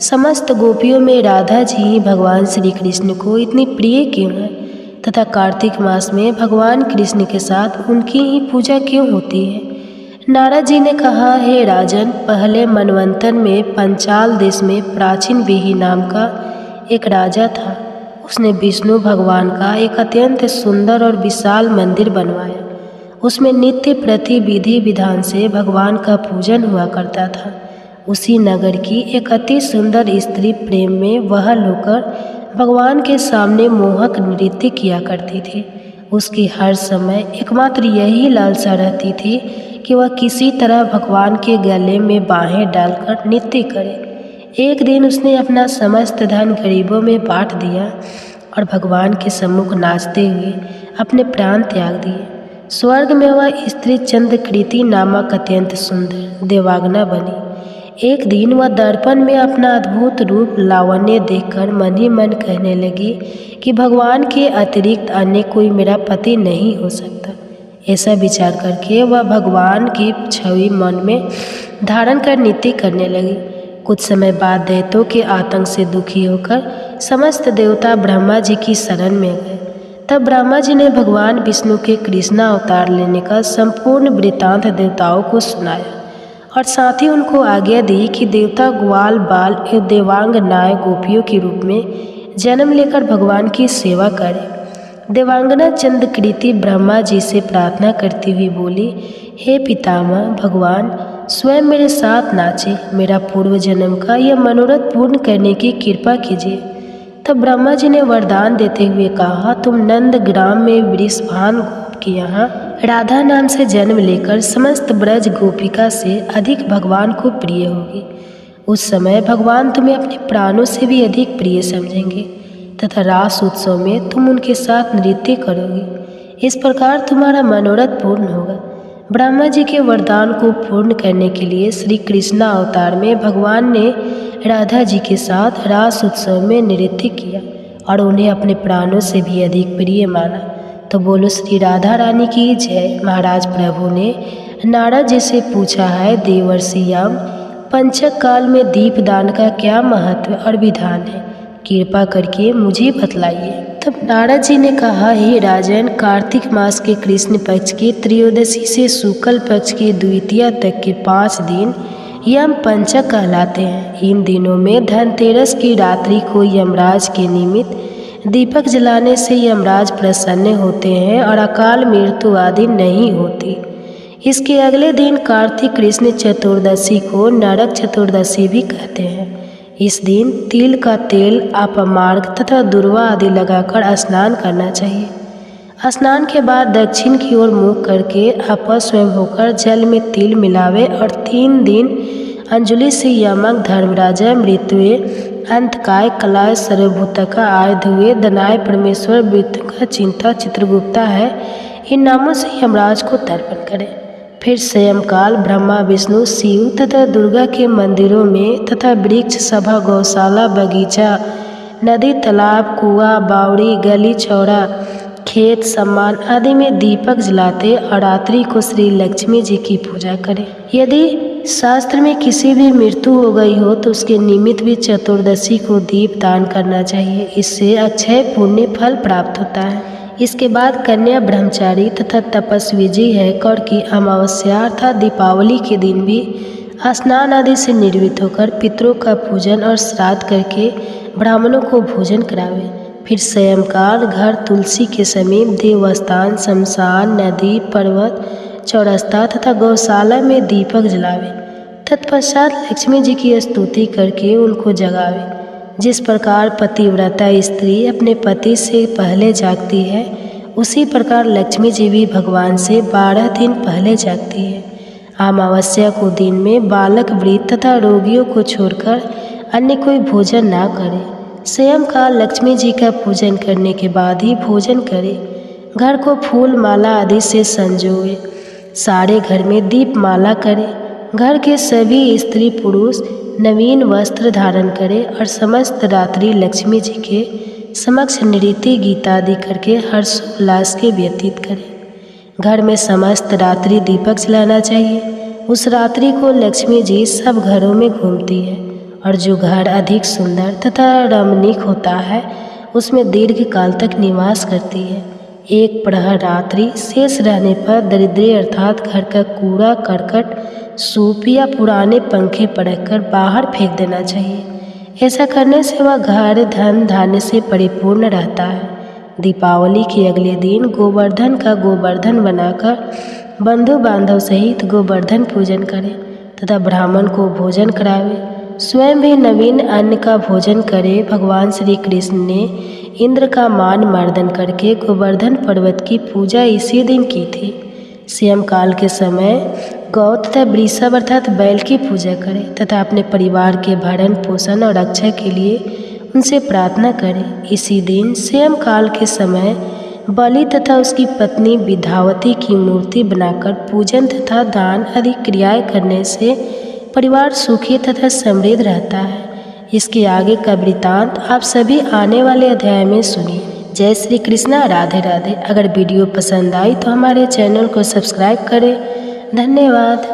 समस्त गोपियों में राधा जी ही भगवान श्री कृष्ण को इतनी प्रिय क्यों है तथा कार्तिक मास में भगवान कृष्ण के साथ उनकी ही पूजा क्यों होती है? नारद जी ने कहा, हे राजन, पहले मनवंतर में पंचाल देश में प्राचीन बिही नाम का एक राजा था। उसने विष्णु भगवान का एक अत्यंत सुंदर और विशाल मंदिर बनवाया। उसमें नित्य प्रति विधि विधान से भगवान का पूजन हुआ करता था। उसी नगर की एक अति सुंदर स्त्री प्रेम में वहल होकर भगवान के सामने मोहक नृत्य किया करती थी। उसकी हर समय एकमात्र यही लालसा रहती थी कि वह किसी तरह भगवान के गले में बाहें डालकर नृत्य करे। एक दिन उसने अपना समस्त धन गरीबों में बांट दिया और भगवान के सम्मुख नाचते हुए अपने प्राण त्याग दिए। स्वर्ग में वह स्त्री चंद्रकृति नामक अत्यंत सुंदर देवांगना बनी। एक दिन वह दर्पण में अपना अद्भुत रूप लावण्य देखकर मन ही मन कहने लगी कि भगवान के अतिरिक्त अन्य कोई मेरा पति नहीं हो सकता। ऐसा विचार करके वह भगवान की छवि मन में धारण कर नृत्य करने लगी। कुछ समय बाद दैत्यों के आतंक से दुखी होकर समस्त देवता ब्रह्मा जी की शरण में गए। तब ब्रह्मा जी ने भगवान विष्णु के कृष्ण अवतार लेने का संपूर्ण वृत्तांत देवताओं को सुनाया और साथ ही उनको आज्ञा दी कि देवता ग्वाल बाल एवं देवांग नाय गोपियों के रूप में जन्म लेकर भगवान की सेवा करें। देवांगना चंद्रकृति ब्रह्मा जी से प्रार्थना करती हुई बोली, हे पितामह भगवान, स्वयं मेरे साथ नाचे, मेरा पूर्व जन्म का यह मनोरथ पूर्ण करने की कृपा कीजिए। तब ब्रह्मा जी ने वरदान देते हुए कहा, तुम नंद ग्राम में वृषभान गोप के यहाँ राधा नाम से जन्म लेकर समस्त ब्रज गोपिका से अधिक भगवान को प्रिय होगी। उस समय भगवान तुम्हें अपने प्राणों से भी अधिक प्रिय समझेंगे तथा रास उत्सव में तुम उनके साथ नृत्य करोगी। इस प्रकार तुम्हारा मनोरथ पूर्ण होगा। ब्रह्मा जी के वरदान को पूर्ण करने के लिए श्री कृष्ण अवतार में भगवान ने राधा जी के साथ रास उत्सव में नृत्य किया और उन्हें अपने प्राणों से भी अधिक प्रिय माना। तो बोलो श्री राधा रानी की जय। महाराज प्रभु ने नारद जी से पूछा है, देवर्षि यम, पंचक काल में दीपदान का क्या महत्व और विधान है? कृपा करके मुझे बतलाइए। तब नारद जी ने कहा, हे राजन, कार्तिक मास के कृष्ण पक्ष के त्रयोदशी से शुक्ल पक्ष के द्वितीया तक के 5 दिन यम पंचक कहलाते हैं। इन दिनों में धनतेरस की रात्रि को यमराज के निमित्त दीपक जलाने से यमराज प्रसन्न होते हैं और अकाल मृत्यु आदि नहीं होती। इसके अगले दिन कार्तिक कृष्ण चतुर्दशी को नरक चतुर्दशी भी कहते हैं। इस दिन तिल का तेल, अपमार्ग तथा दुर्वा आदि लगाकर स्नान करना चाहिए। स्नान के बाद दक्षिण की ओर मुख करके अपस्वयं होकर जल में तिल मिलावे और 3 दिन अंजलि से यमक, धर्मराजा, मृत्युए, अंतकाय, कलाय, सर्वभूतका, आय, धुए, दनाय, परमेश्वर, मृत्युका, चिंता, चित्रगुप्ता है, इन नामों से यमराज को तर्पण करें। फिर सायंकाल ब्रह्मा, विष्णु, शिव तथा दुर्गा के मंदिरों में तथा वृक्ष, सभा, गौशाला, बगीचा, नदी, तालाब, कुआं, बावड़ी, गली, चौरा, खेत, सम्मान आदि में दीपक जलाते और रात्रि को श्री लक्ष्मी जी की पूजा करें। यदि शास्त्र में किसी भी मृत्यु हो गई हो तो उसके निमित्त भी चतुर्दशी को दीप दान करना चाहिए। इससे अक्षय पुण्य फल प्राप्त होता है। इसके बाद कन्या, ब्रह्मचारी तथा तपस्वी जी है कौर की अमावस्या अर्थात दीपावली के दिन भी स्नान आदि से निर्वृत्त होकर पितरों का पूजन और श्राद्ध करके ब्राह्मणों को भोजन करावे। फिर सायंकाल घर, तुलसी के समीप, देवस्थान, शमशान, नदी, पर्वत, चौरस्ता तथा गौशाला में दीपक जलावे। तत्पश्चात लक्ष्मी जी की स्तुति करके उनको जगावे। जिस प्रकार पतिव्रता स्त्री अपने पति से पहले जागती है, उसी प्रकार लक्ष्मी जी भी भगवान से 12 दिन पहले जागती है। अमावस्या को दिन में बालक, वृद्ध तथा रोगियों को छोड़कर अन्य कोई भोजन ना करे। सायंकाल लक्ष्मी जी का पूजन करने के बाद ही भोजन करे। घर को फूल माला आदि से संजोए। सारे घर में दीप माला करे। घर के सभी स्त्री पुरुष नवीन वस्त्र धारण करें और समस्त रात्रि लक्ष्मी जी के समक्ष नृत्य, गीता आदि करके हर्षोल्लास के व्यतीत करें। घर में समस्त रात्रि दीपक जलाना चाहिए। उस रात्रि को लक्ष्मी जी सब घरों में घूमती है और जो घर अधिक सुंदर तथा रमणीक होता है उसमें दीर्घ काल तक निवास करती है। एक प्रहर रात्रि शेष रहने पर दरिद्री अर्थात घर का कूड़ा करकट, सूप या पुराने पंखे पड़ककर बाहर फेंक देना चाहिए। ऐसा करने से वह घर धन धान्य से परिपूर्ण रहता है। दीपावली के अगले दिन गोवर्धन का गोवर्धन बनाकर बंधु बांधव सहित गोवर्धन पूजन करें तथा ब्राह्मण को भोजन करावे। स्वयं भी नवीन अन्न का भोजन करे। भगवान श्री कृष्ण ने इंद्र का मान मर्दन करके गोवर्धन पर्वत की पूजा इसी दिन की थी। सायंकाल के समय गौ तथा वृषभ अर्थात बैल की पूजा करें तथा अपने परिवार के भरण पोषण और रक्षा के लिए उनसे प्रार्थना करें। इसी दिन सायंकाल के समय बलि तथा उसकी पत्नी विद्यावती की मूर्ति बनाकर पूजन तथा दान आदि क्रियाएं करने से परिवार सुखी तथा समृद्ध रहता है। इसके आगे का वृतांत आप सभी आने वाले अध्याय में सुनिए। जय श्री कृष्णा, राधे राधे। अगर वीडियो पसंद आई तो हमारे चैनल को सब्सक्राइब करें। धन्यवाद।